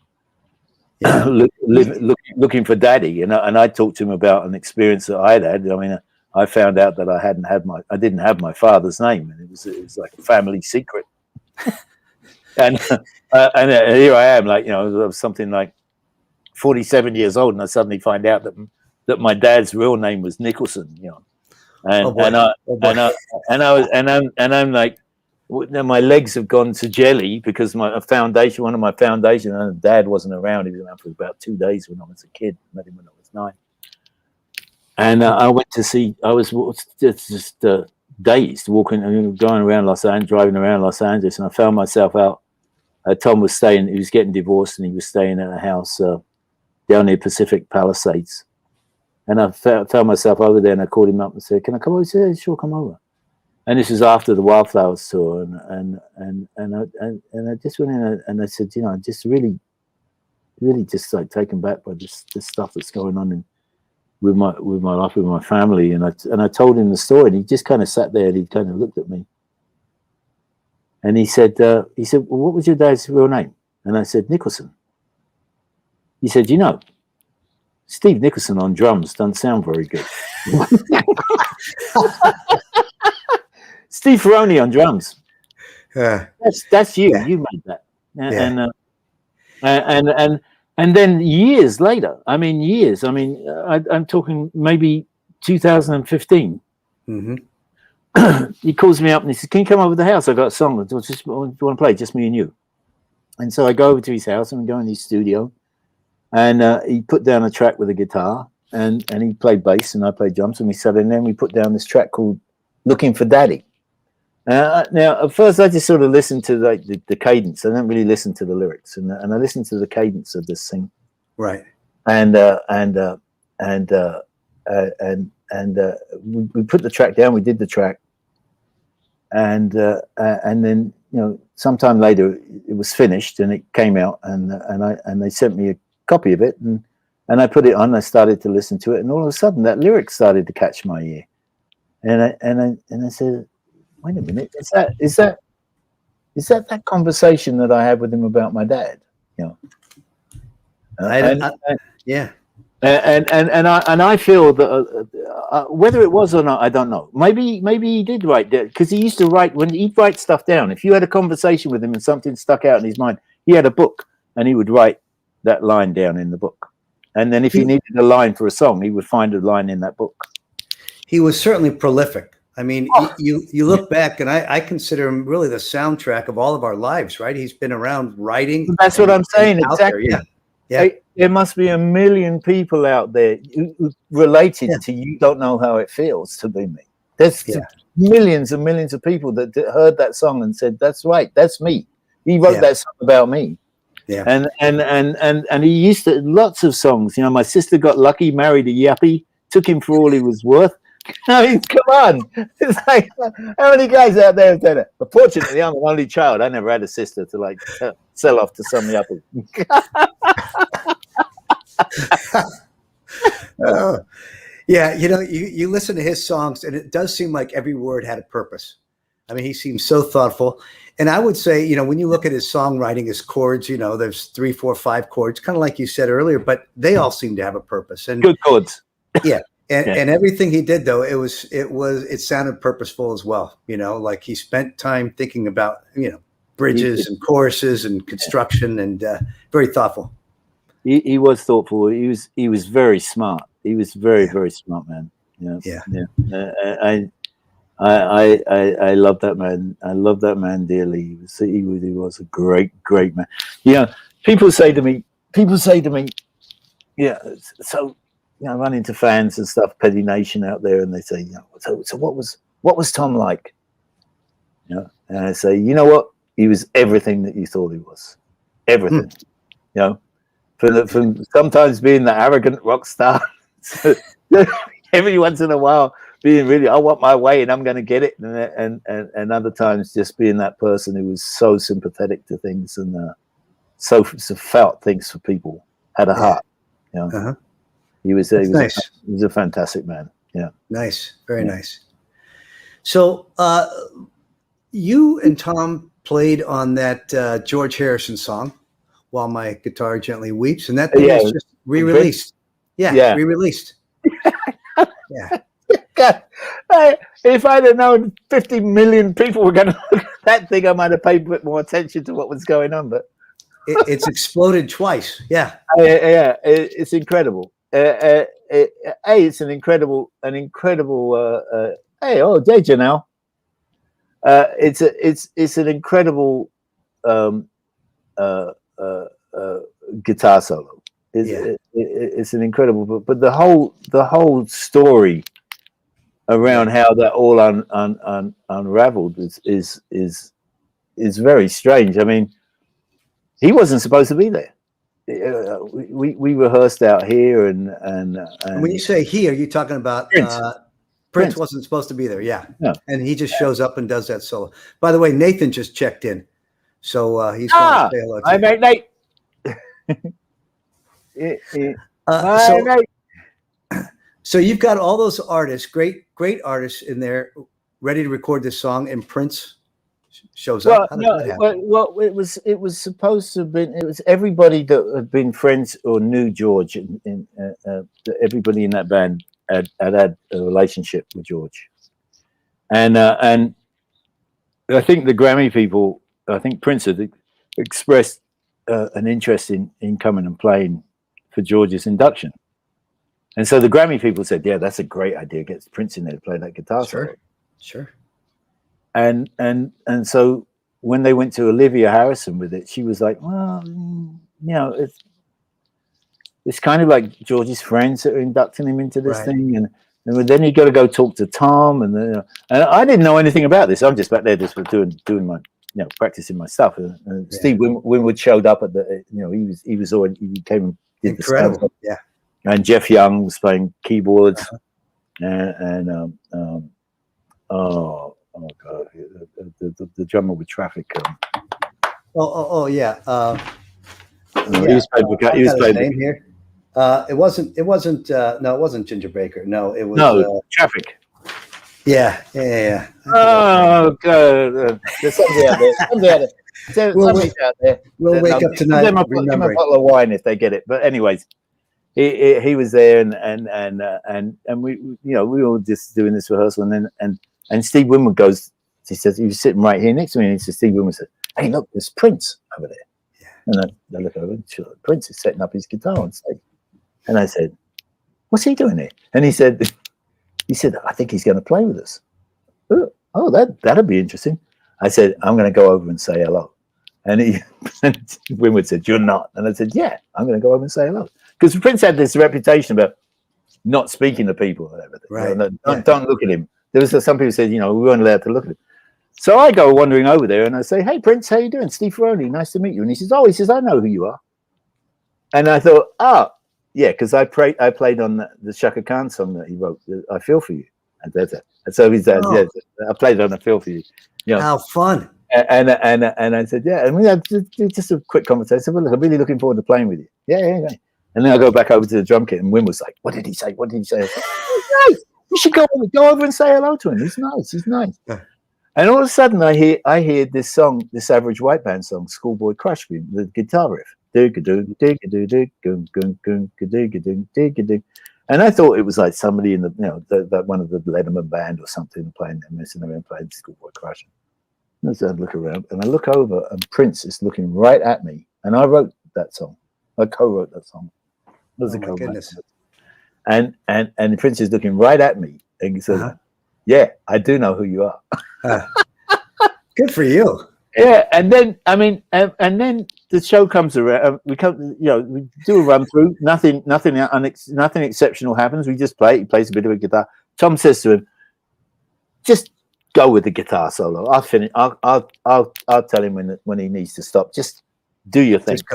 Looking for Daddy, and I talked to him about an experience that I'd had. I mean, I found out that I didn't have my father's name, and it was like a family secret. and here I am, like, I was something like 47 years old, and I suddenly find out that my dad's real name was Nicholson. I'm like, now my legs have gone to jelly because one of my foundation, and Dad wasn't around. He was around for about 2 days when I was a kid. I met him when I was 9. And I went to see, I was just dazed, going around Los Angeles, driving around Los Angeles, and I found myself out. Tom was he was getting divorced, and he was staying at a house down near Pacific Palisades. And I found myself over there, and I called him up and said, "Can I come over?" He said, "Yeah, sure, come over." And this was after the Wildflowers tour, and I just went in and I said, you know, I'm just really just like taken back by this stuff that's going on with my life, with my family, and I told him the story, and he just kind of sat there and he kind of looked at me, and he said, "Well, what was your dad's real name?" And I said, "Nicholson." He said, "You know, Steve Nicholson on drums doesn't sound very good." Steve Ferrone on drums. That's you. Yeah. You made that. And then years later, I'm talking maybe 2015. Mm-hmm. He calls me up and he says, "Can you come over to the house? I got a song. Do you want to play? Just me and you." And so I go over to his house and we go in his studio, and he put down a track with a guitar, and he played bass and I played drums, and we sat in there and we put down this track called "Looking for Daddy." Now, at first, I just sort of listened to like the cadence. I didn't really listen to the lyrics, and I listened to the cadence of this thing. Right. And we put the track down. We did the track, and then, you know, sometime later it was finished and it came out, and they sent me a copy of it, and I put it on. I started to listen to it, and all of a sudden that lyric started to catch my ear, and I said, "Wait a minute, is that conversation that I had with him about my dad?" You know, yeah. And I feel that whether it was or not, I don't know. Maybe he did write that, because he used to write, when he'd write stuff down. If you had a conversation with him and something stuck out in his mind, he had a book and he would write that line down in the book. And then if he needed a line for a song, he would find a line in that book. He was certainly prolific. I mean, you look back, and I consider him really the soundtrack of all of our lives, right? He's been around writing. That's what I'm saying. Exactly. There. Yeah. There must be a million people out there related to "You Don't Know How It Feels to Be Me." There's millions and millions of people that heard that song and said, "That's right, that's me. He wrote that song about me." Yeah. And he used to, lots of songs. You know, "My Sister Got Lucky, Married a Yuppie, Took Him for All He Was Worth." I mean, come on. It's like, how many guys out there have done it? But fortunately, I'm an only child. I never had a sister to like sell off to some yuppie. Yeah, you know, you listen to his songs, and it does seem like every word had a purpose. I mean, he seems so thoughtful. And I would say, you know, when you look at his songwriting, his chords, you know, there's 3, 4, 5 chords, kind of like you said earlier, but they all seem to have a purpose. And good chords. Yeah. And everything he did, though, it sounded purposeful as well. You know, like he spent time thinking about, you know, bridges and choruses and construction, and very thoughtful. He was thoughtful. He was very smart. He was very smart man. Yeah. I love that man. I love that man dearly. He was a great man. Yeah. People say to me, yeah. So, you know, I run into fans and stuff, Petty Nation out there, and they say, you know, so what was Tom like? You know, and I say, you know what? He was everything that you thought he was. Everything. You know, from sometimes being the arrogant rock star, every once in a while being really, I want my way and I'm going to get it, and other times just being that person who was so sympathetic to things and so felt things for people, had a heart. You know. He was a fantastic man. Yeah. Nice. Very nice. So you and Tom played on that George Harrison song, "While My Guitar Gently Weeps," and that thing was just re-released. Yeah. Re-released. Yeah. God, if I'd have known 50 million people were going to look at that thing, I might have paid a bit more attention to what was going on. But it's exploded twice. Yeah. It's incredible. It's an incredible. Hey, there you now. It's an incredible guitar solo. It's an incredible, but the whole story around how that all unraveled is very strange. I mean, he wasn't supposed to be there. we rehearsed out here, and when you say here, you're talking about Prince wasn't supposed to be there, yeah. No. And he just shows up and does that solo. By the way, Nathan just checked in, so he's going to say hello to I you. mate, Nate. So you've got all those artists, great artists in there, ready to record this song, and Prince shows up. Well, it was supposed to have been. It was everybody that had been friends or knew George. Everybody in that band had a relationship with George, and I think the Grammy people. I think Prince had expressed an interest in coming and playing for George's induction. And so the Grammy people said, "Yeah, that's a great idea. Get Prince in there to play that guitar solo." Sure. And so when they went to Olivia Harrison with it, she was like, "Well, it's kind of like George's friends that are inducting him into this thing, and then you got to go talk to Tom." And I didn't know anything about this. I'm just back there just doing my, practicing my stuff. And Steve Winwood showed up at the, he came and did incredible, the stuff. And Jeff Young was playing keyboards, oh god, the drummer with Traffic. He was playing. Name here. It wasn't. No, it wasn't Ginger Baker. No, it was Traffic. Yeah. Oh god, there's somebody out there. We'll wake up tonight. Give them a bottle of wine if they get it. But anyways. He was there, and we were just doing this rehearsal, and Steve Winwood goes. He says he was sitting right here next to me, and he says, Steve Winwood said, "Hey, look, there's Prince over there." Yeah. And I look over, and sure, Prince is setting up his guitar on stage. And I said, "What's he doing here?" And he said, "I think he's going to play with us." Oh, that'd be interesting. I said, "I'm going to go over and say hello." And Winwood said, "You're not." And I said, "Yeah, I'm going to go over and say hello." Because Prince had this reputation about not speaking to people or everything. Right. Don't look at him. There was some people said, we weren't allowed to look at him. So I go wandering over there and I say, "Hey, Prince, how you doing? Steve Ferrone, nice to meet you." And he says, "I know who you are." And I thought, yeah, because I played on the Shaka Khan song that he wrote, "I Feel For You." And so he's I played on "I Feel For You." How fun. And I said, yeah. And we had just a quick conversation. I said, "Well, look, I'm really looking forward to playing with you." Yeah. And then I go back over to the drum kit, and Wim was like, "What did he say? I said, "Nice. You should go over and say hello to him. He's nice." And all of a sudden, I hear this song, this Average White Band song, "Schoolboy Crush," with the guitar riff. And I thought it was like somebody in the one of the Letterman band or something playing them, messing around playing Schoolboy Crush. And so I look around, and I look over, and Prince is looking right at me. And I wrote that song. I co-wrote that song. Oh my goodness. And Prince is looking right at me, and he says, "Yeah, I do know who you are." Good for you. Yeah, and then and then the show comes around. We do a run through. Nothing exceptional happens. We just play. He plays a bit of a guitar. Tom says to him, "Just go with the guitar solo. I'll finish. I'll tell him when he needs to stop. Just do your thing. Just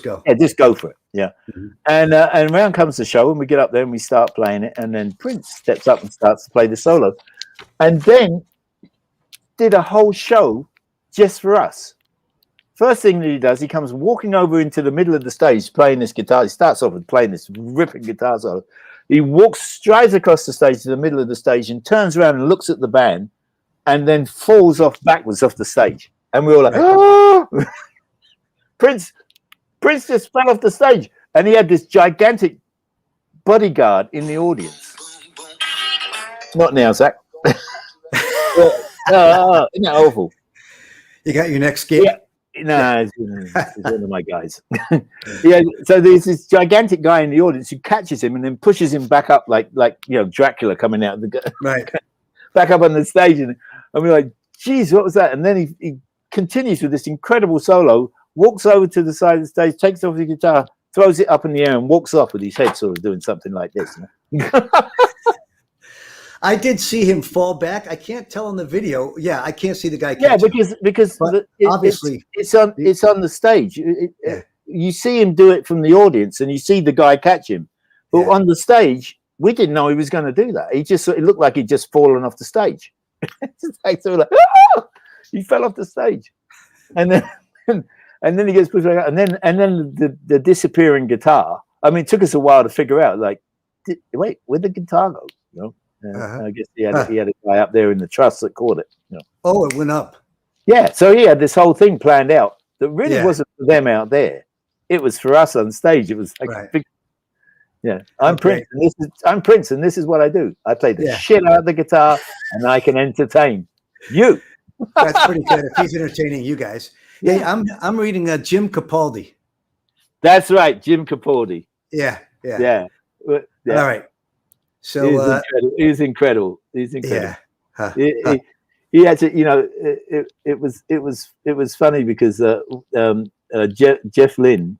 go. Yeah, just go for it." Yeah. Mm-hmm. And around comes the show, and we get up there and we start playing it, and then Prince steps up and starts to play the solo, and then did a whole show just for us. First thing that he does, he comes walking over into the middle of the stage playing this guitar. He starts off with playing this ripping guitar solo. He strides across the stage to the middle of the stage and turns around and looks at the band, and then falls backwards off the stage. And we were like, "Oh!" Prince just fell off the stage, and he had this gigantic bodyguard in the audience. Not now, Zach. Isn't that awful? You got your next gig? Yeah. No, he's one of my guys. Yeah, so there's this gigantic guy in the audience who catches him and then pushes him back up like Dracula coming out of the right back up on the stage, and we're like, "Geez, what was that?" And then he continues with this incredible solo, walks over to the side of the stage, takes off the guitar, throws it up in the air, and walks off with his head sort of doing something like this. I did see him fall back. I can't tell in the video. Yeah, I can't see the guy. Yeah, because obviously it's on the stage. you see him do it from the audience, and you see the guy catch him. But on the stage, we didn't know he was going to do that. It looked like he'd just fallen off the stage. So like, oh! He fell off the stage, and then he gets pushed back out, and then the disappearing guitar. I mean, it took us a while to figure out. Like, wait, where'd the guitar go? You know, I guess he had a guy up there in the truss that caught it. You know. Oh, it went up. Yeah, so he had this whole thing planned out that really wasn't for them out there. It was for us on stage. It was like a big. Yeah, I'm Prince, and this is what I do. I play the shit out of the guitar, and I can entertain you. That's pretty good. If he's entertaining you guys. Hey, I'm reading Jim Capaldi. That's right, Jim Capaldi. Yeah. All right. So he's incredible. He's incredible. Yeah. He had to, you know, it was funny because Jeff Lynne,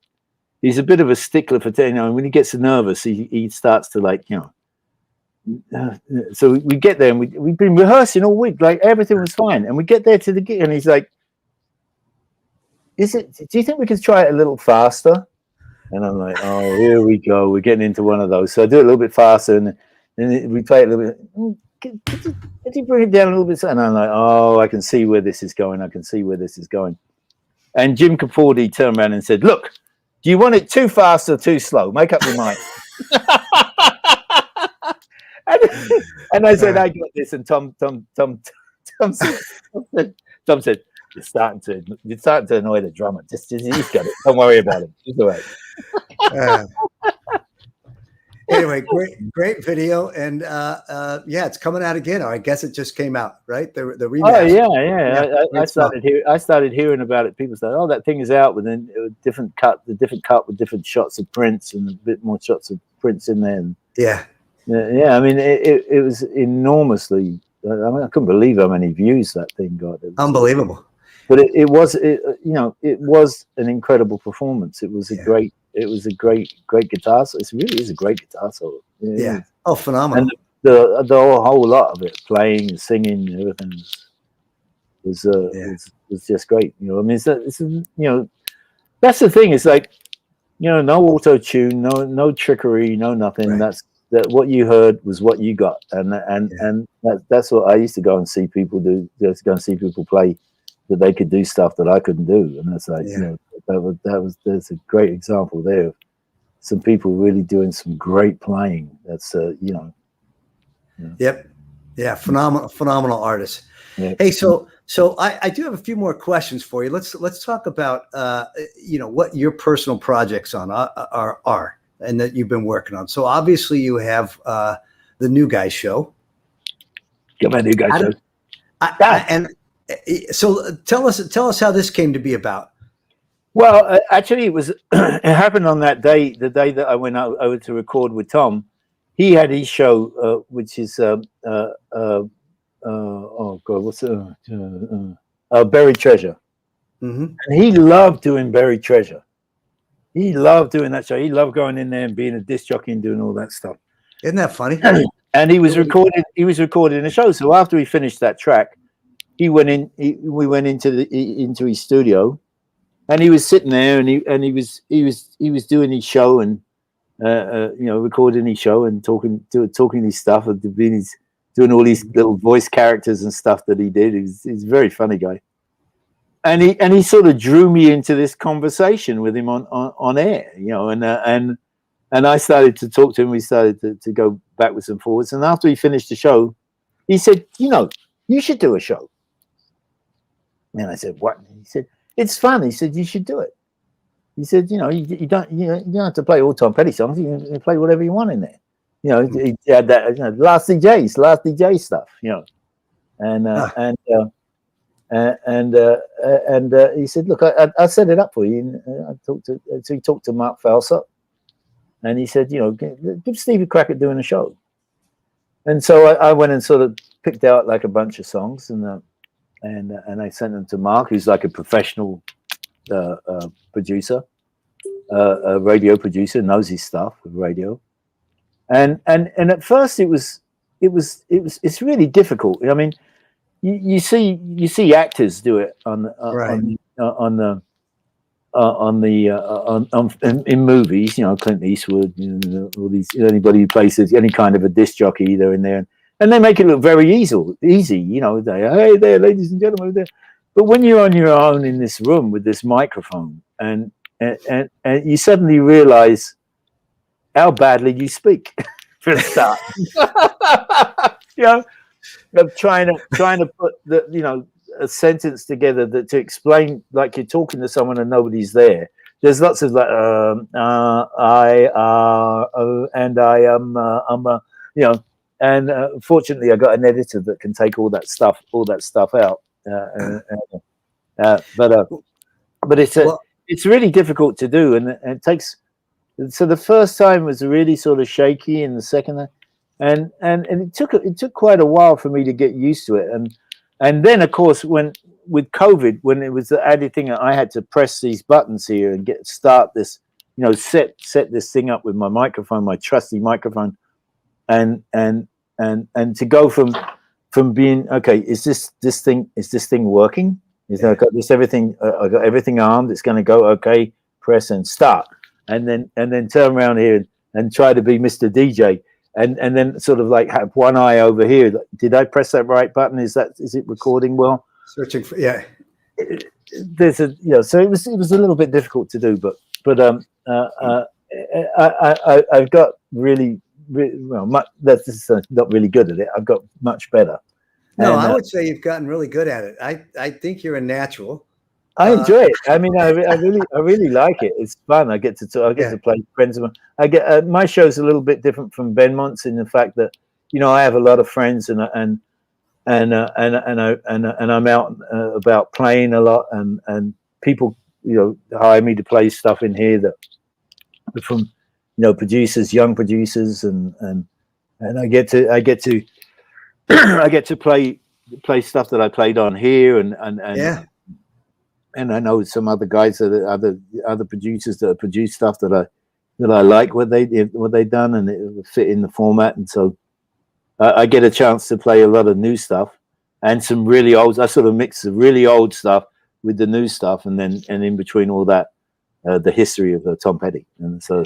he's a bit of a stickler for, you know, and when he gets nervous, he starts to, like, you know. So we get there, and we've been rehearsing all week, like everything was fine, and we get there to the gig, and he's like, do you think we could try it a little faster? And I'm like, oh, here we go, we're getting into one of those. So I do it a little bit faster, and then we play it a little bit. Could you bring it down a little bit? And I'm like, oh, I can see where this is going. And Jim Capaldi turned around and said, look, do you want it too fast or too slow? Make up your mind. and I said, I got this. And Tom said, you're starting to annoy the drummer. Just he's got it. Don't worry about it. He's all right. Anyway, great video, and it's coming out again. Or I guess it just came out, right? The remaster. Oh yeah. I started hearing about it. People said, "Oh, that thing is out," with a different cut with different shots of Prince and a bit more shots of Prince in there. And yeah. I mean, it was enormously. I mean, I couldn't believe how many views that thing got. Unbelievable. But it was an incredible performance. It was a great guitar solo. It really is a great guitar solo. Yeah. Oh, phenomenal. And the whole lot of it, playing, singing, everything was just great. You know, I mean, it's you know, that's the thing. It's like, you know, no auto tune, no trickery, no nothing. Right. That what you heard was what you got, and that's what I used to go and see people do. Just go and see people play, that they could do stuff that I couldn't do, and that's like, you know, there's a great example there of some people really doing some great playing. That's you know. Yep. Yeah, phenomenal artists. Yeah. Hey, so I do have a few more questions for you. Let's talk about you know, what your personal projects are and that you've been working on. So obviously you have the New Guy Show. Got my New Guy Show. And so tell us how this came to be about. Well, actually, it happened on that day, the day that I went over to record with Tom. He had his show, which is oh god, what's it? Buried Treasure. Mm-hmm. And he loved doing Buried Treasure. He loved doing that show. He loved going in there and being a disc jockey and doing all that stuff. Isn't that funny? And he was recording a show. So after he finished that track, we went into his studio, and he was sitting there, and he was doing his show, and you know, recording his show and talking his stuff, and doing all these little voice characters and stuff that he did. He's a very funny guy. And he sort of drew me into this conversation with him on air, you know, and I started to talk to him. We started to go backwards and forwards. And after he finished the show, he said, you know, you should do a show. And I said, what? He said, it's fun. He said, you should do it. He said, you know, you don't have to play all Tom Petty songs. You can play whatever you want in there. You know, he had that, you know, last DJ stuff, you know, and he said, look, I set it up for you. And he talked to Mark Falsop, and he said, you know, give Steve a crack at doing a show. And so I went and sort of picked out like a bunch of songs, and I sent them to Mark, who's like a professional producer, a radio producer, knows his stuff with radio. And at first it's really difficult. I mean, you see actors do it on in movies, you know, Clint Eastwood, you know, all these, anybody who plays any kind of a disc jockey, they're in there, and they make it look very easy. You know, they, hey there, ladies and gentlemen, there. But when you're on your own in this room with this microphone, and you suddenly realize how badly you speak for a start. You know, of trying to put the, you know, a sentence together that to explain like you're talking to someone and nobody's there. There's lots of like and I am you know, and fortunately I got an editor that can take all that stuff out. But it's really difficult to do, and it takes. So the first time was really sort of shaky, and the second, and it took quite a while for me to get used to it, and then of course with COVID, when it was the added thing that I had to press these buttons here and start this, you know, set this thing up with my microphone, my trusty microphone, and to go from being okay, is this thing working? I got this everything. I got everything armed. It's going to go. Okay, press and start, and then turn around here and try to be Mr. DJ, and then sort of like have one eye over here. Did I press that right button? Is it recording well? Searching for There's a, you know, so it was a little bit difficult to do, but I've got really well. That's not really good at it. I've got much better. No, I would say you've gotten really good at it. I think you're a natural. I enjoy it. I mean, I really like it. It's fun. I get to talk, I get to play friends of mine. I get my show's a little bit different from Benmont's in the fact that, you know, I have a lot of friends and I'm out about playing a lot, and people, you know, hire me to play stuff in here that from, you know, producers, young producers, and I get to I get to play stuff that I played on here, and I know some other guys that other producers that have produced stuff that I like what they done, and it fit in the format, and so I get a chance to play a lot of new stuff and some really old. I sort of mix the really old stuff with the new stuff, and in between all that, the history of Tom Petty, and so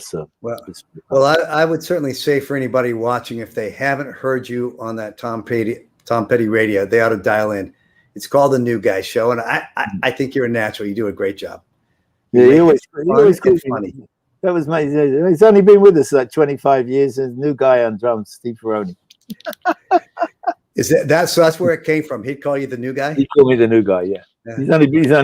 I would certainly say for anybody watching, if they haven't heard you on that Tom Petty radio, they ought to dial in. It's called The New Guy Show, and I think you're a natural. You do a great job. Yeah, he always funny. That was my. He's only been with us like 25 years. A new guy on drums, Steve Ferrone. Is that's where it came from? He'd call you the new guy. He called me the new guy. Yeah. He's only been, you know,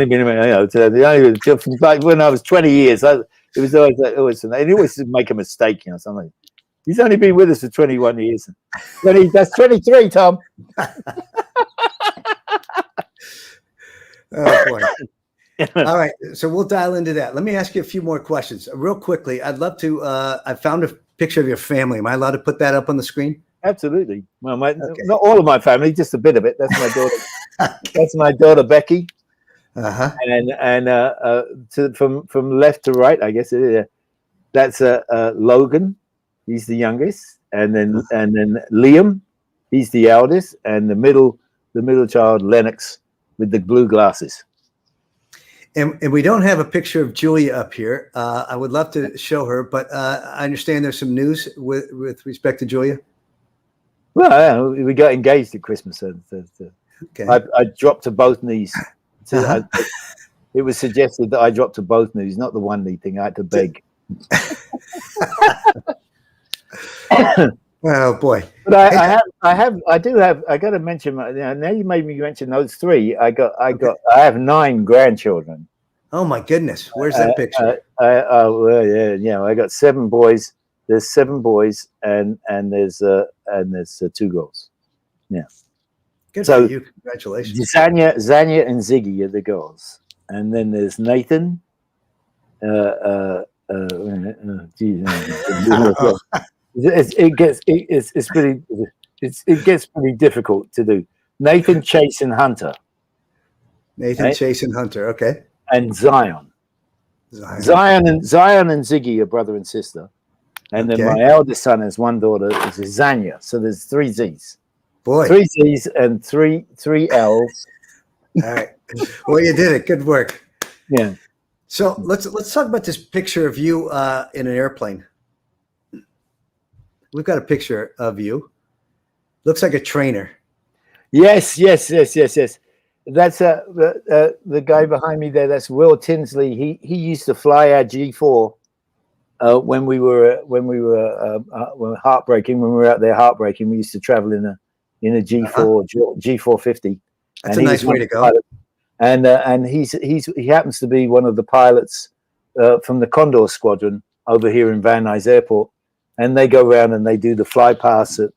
like when I was 20 years. It was always, and he always make a mistake, you know, something. He's only been with us for 21 years. That's 23, Tom. Oh boy. All right, so we'll dial into that. Let me ask you a few more questions real quickly. I'd love to. I found a picture of your family. Am I allowed to put that up on the screen? Absolutely. Well, not all of my family, just a bit of it. That's my daughter. That's my daughter Becky. And from left to right, I guess it is. That's Logan. He's the youngest, and then Liam. He's the eldest, and the middle child Lennox with the blue glasses. And we don't have a picture of Julia up here. I would love to show her, but I understand there's some news with respect to Julia. Well, we got engaged at Christmas. Okay. I dropped to both knees. It was suggested that I dropped to both knees, not the one knee thing. I had to beg. Oh boy! But I do have. I got to mention. Now you made me mention those three. I have 9 grandchildren. Oh my goodness! Where's that picture? Well, yeah. I got 7 boys. There's 7 boys, and there's 2 girls. Yeah. Good for you. Congratulations. Zanya and Ziggy are the girls, and then there's Nathan. It gets pretty difficult to do. Nathan, Chase, and Hunter. Nathan, Chase, and Hunter. Okay. And Zion. Zion and Ziggy are brother and sister. And then my eldest son has 1 daughter, is Zanya. So there's 3 Z's. Boy. 3 Z's and 3 L's. All right. Well, you did it. Good work. Yeah. So let's talk about this picture of you in an airplane. We've got a picture of you. Looks like a trainer. Yes. That's the guy behind me there. That's Will Tinsley. He used to fly our G4 when we were heartbreaking. When we were out there heartbreaking, we used to travel in a G4 G450. That's a nice way to go. And he happens to be one of the pilots from the Condor Squadron over here in Van Nuys Airport, and they go around and they do the fly pass at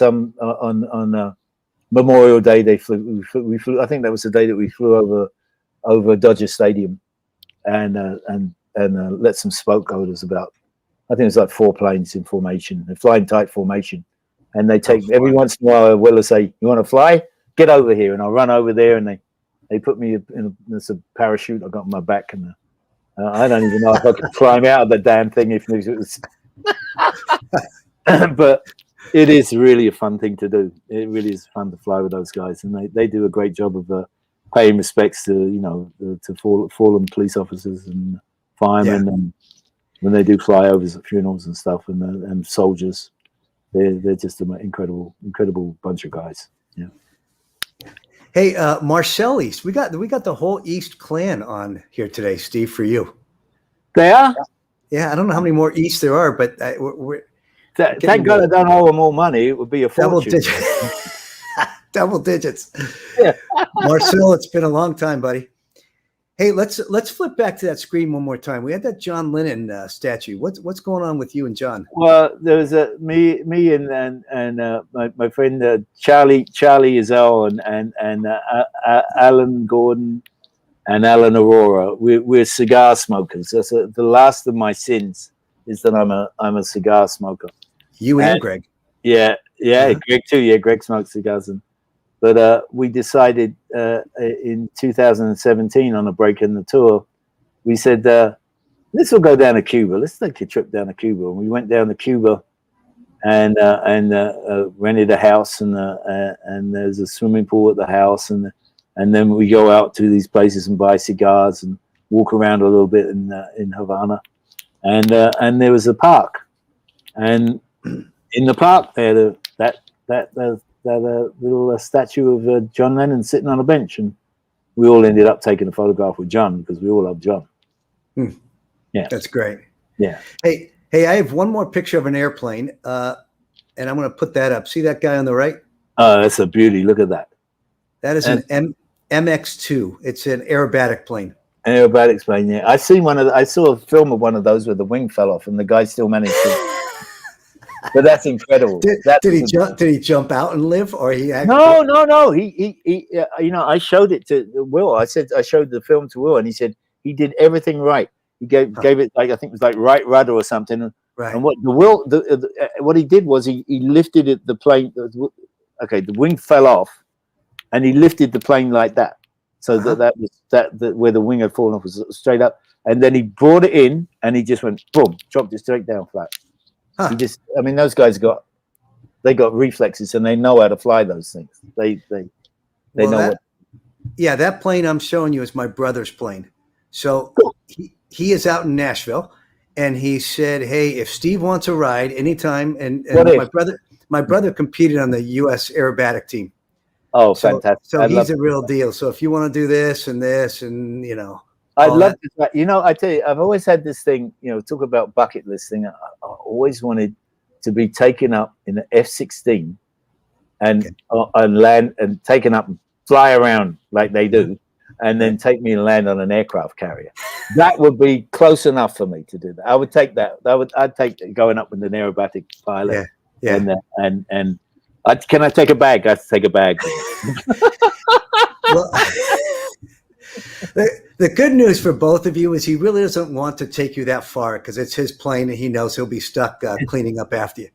on Memorial Day. We flew. I think that was the day that we flew over Dodger Stadium, and let some smoke go. There's about, I think it's like 4 planes in formation. They're flying tight formation, and they take every once in a while. Will say, "You want to fly? Get over here," and I'll run over there, and they put me in a parachute I got on my back, and I don't even know if I could climb out of the damn thing if it was. But it is really a fun thing to do. It really is fun to fly with those guys, and they do a great job of paying respects to to fallen police officers and firemen, and when they do flyovers at funerals and stuff, and soldiers, they're just an incredible bunch of guys. Yeah. Hey, Marcel East, we got the whole East clan on here today, Steve, for you. They are? Yeah, I don't know how many more East there are, but we're thank God I don't owe them more money. It would be a fortune. Double digits. Yeah. Marcel, it's been a long time, buddy. Hey, let's flip back to that screen one more time. We had that John Lennon statue. What's going on with you and John? Well, there was me and my friend Charlie Izell and Alan Gordon and Alan Aurora. We're cigar smokers. That's the last of my sins is that I'm a cigar smoker. You and Greg. Yeah, Greg too. Yeah, Greg smokes cigars. But we decided in 2017 on a break in the tour, we said, let's all go down to Cuba. Let's take a trip down to Cuba. And we went down to Cuba and rented a house, and there's a swimming pool at the house. And then we go out to these places and buy cigars and walk around a little bit in Havana. And there was a park. And in the park there, that little statue of John Lennon sitting on a bench, and we all ended up taking a photograph with John because we all love John. Yeah, that's great. Yeah. Hey, I have one more picture of an airplane, and I'm going to put that up. See that guy on the right? Oh, that's a beauty. Look at that. That is an MX-2. It's an aerobatic plane. An aerobatic plane. Yeah, I saw a film of one of those where the wing fell off, and the guy still managed to. But that's incredible. Did he jump out and live, or he? No. He I showed it to Will. I showed the film to Will, and he said he did everything right. He gave it, like, I think it was like right rudder or something. Right. And what he did was he lifted it, the plane. Okay, the wing fell off, and he lifted the plane like that. So that was where the wing had fallen off was straight up, and then he brought it in, and he just went boom, dropped it straight down flat. He just, I mean, those guys got reflexes, and they know how to fly those things. They know what. Yeah, that plane I'm showing you is my brother's plane. So he is out in Nashville, and he said, "Hey, if Steve wants a ride anytime," and my brother competed on the U.S. aerobatic team. Oh, fantastic! So he's a real deal. So if you want to do this, and I'd love to. I tell you, I've always had this thing. Talk about bucket list thing. I always wanted to be taken up in an F-16 and land and taken up and fly around like they do, and then take me and land on an aircraft carrier. That would be close enough for me to do that. I would take that. I'd take going up with an aerobatic pilot. Yeah. And can I take a bag? I have to take a bag. Well, the good news for both of you is he really doesn't want to take you that far because it's his plane and he knows he'll be stuck cleaning up after you.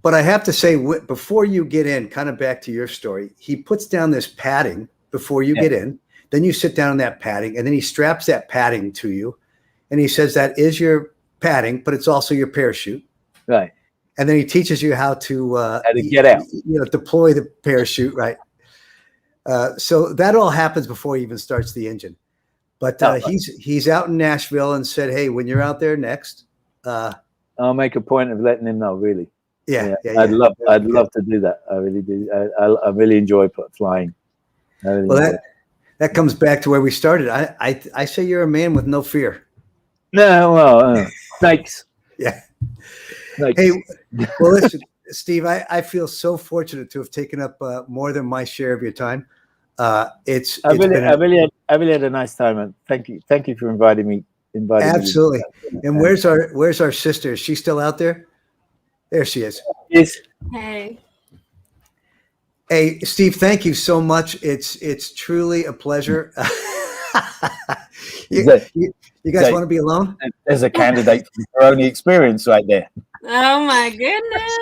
But I have to say, before you get in, kind of back to your story, he puts down this padding before you get in. Then you sit down on that padding, and then he straps that padding to you. And he says that is your padding, but it's also your parachute. Right. And then he teaches you how to get out. Deploy the parachute, right? So that all happens before he even starts the engine. But he's out in Nashville and said, "Hey, when you're out there next, I'll make a point of letting him know." Really. Yeah. I'd love to do that. I really do. I really enjoy flying. That comes back to where we started. I say you're a man with no fear. No, well, snakes. Yeah. Snakes. Hey, well, listen, Steve, I feel so fortunate to have taken up more than my share of your time. I really had a nice time, and thank you for inviting me. Absolutely. And where's our sister? Is she still out there? There she is. Yes. Hey, Steve, thank you so much. It's truly a pleasure. You guys want to be alone? There's a candidate for your own experience right there. Oh my goodness.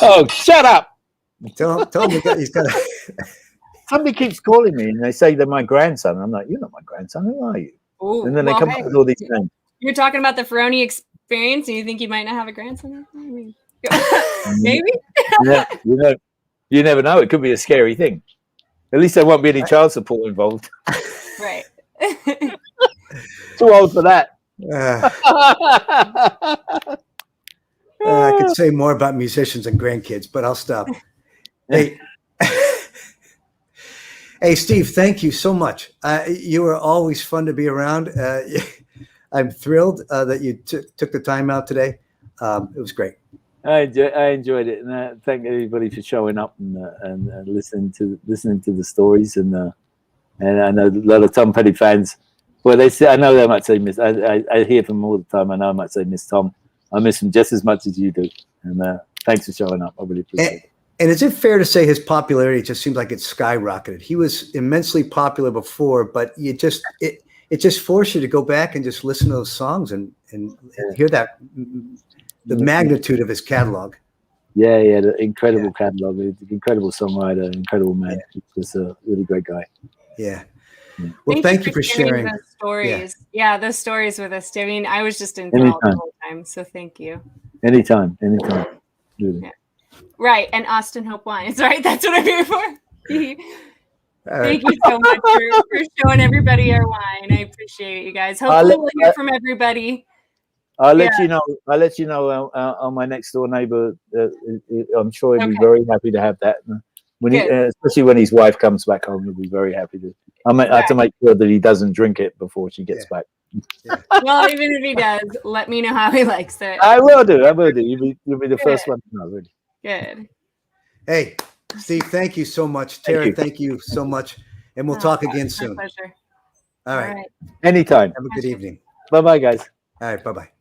Oh, shut up. Tell him he's got a... Somebody keeps calling me and they say they're my grandson. I'm like, you're not my grandson. Who are you? Ooh, and then they come up with all these names. You're talking about the Ferrone experience and you think you might not have a grandson? Maybe? Yeah, you never know. It could be a scary thing. At least there won't be any child support involved. Right. Too old for that. I could say more about musicians and grandkids, but I'll stop. Hey, hey, Steve, thank you so much. You were always fun to be around. I'm thrilled that you took the time out today. It was great. I enjoyed it, and thank everybody for showing up and listening to the stories. And I know a lot of Tom Petty fans. Well, they say I know they might say miss. I hear from them all the time. I know I might say miss Tom. I miss him just as much as you do. And thanks for showing up. I really appreciate it. And is it fair to say his popularity just seems like it's skyrocketed? He was immensely popular before, but it just forced you to go back and just listen to those songs and hear that the magnitude of his catalog. Yeah, the incredible catalog, incredible songwriter, incredible man. He's just a really great guy. Yeah. Well, thank you for sharing those stories. Yeah, those stories with us. I mean, I was just in the whole time, so thank you. Anytime. Really. Yeah. Right, and Austin Hope Wines, right? That's what I'm here for. Thank you so much for showing everybody our wine. I appreciate it, you guys. Hopefully we'll hear from everybody. I'll let you know. On my next door neighbor. I'm sure he'll be very happy to have that. When especially when his wife comes back home, he'll be very happy to. I have to make sure that he doesn't drink it before she gets back. Yeah. Well, even if he does, let me know how he likes it. I will do. You'll be the first one to know. Really. Good. Hey, Steve, thank you so much. Tara, thank you so much. And we'll talk again soon. My pleasure. All right. Anytime. Have a good evening. Bye-bye, guys. All right. Bye-bye.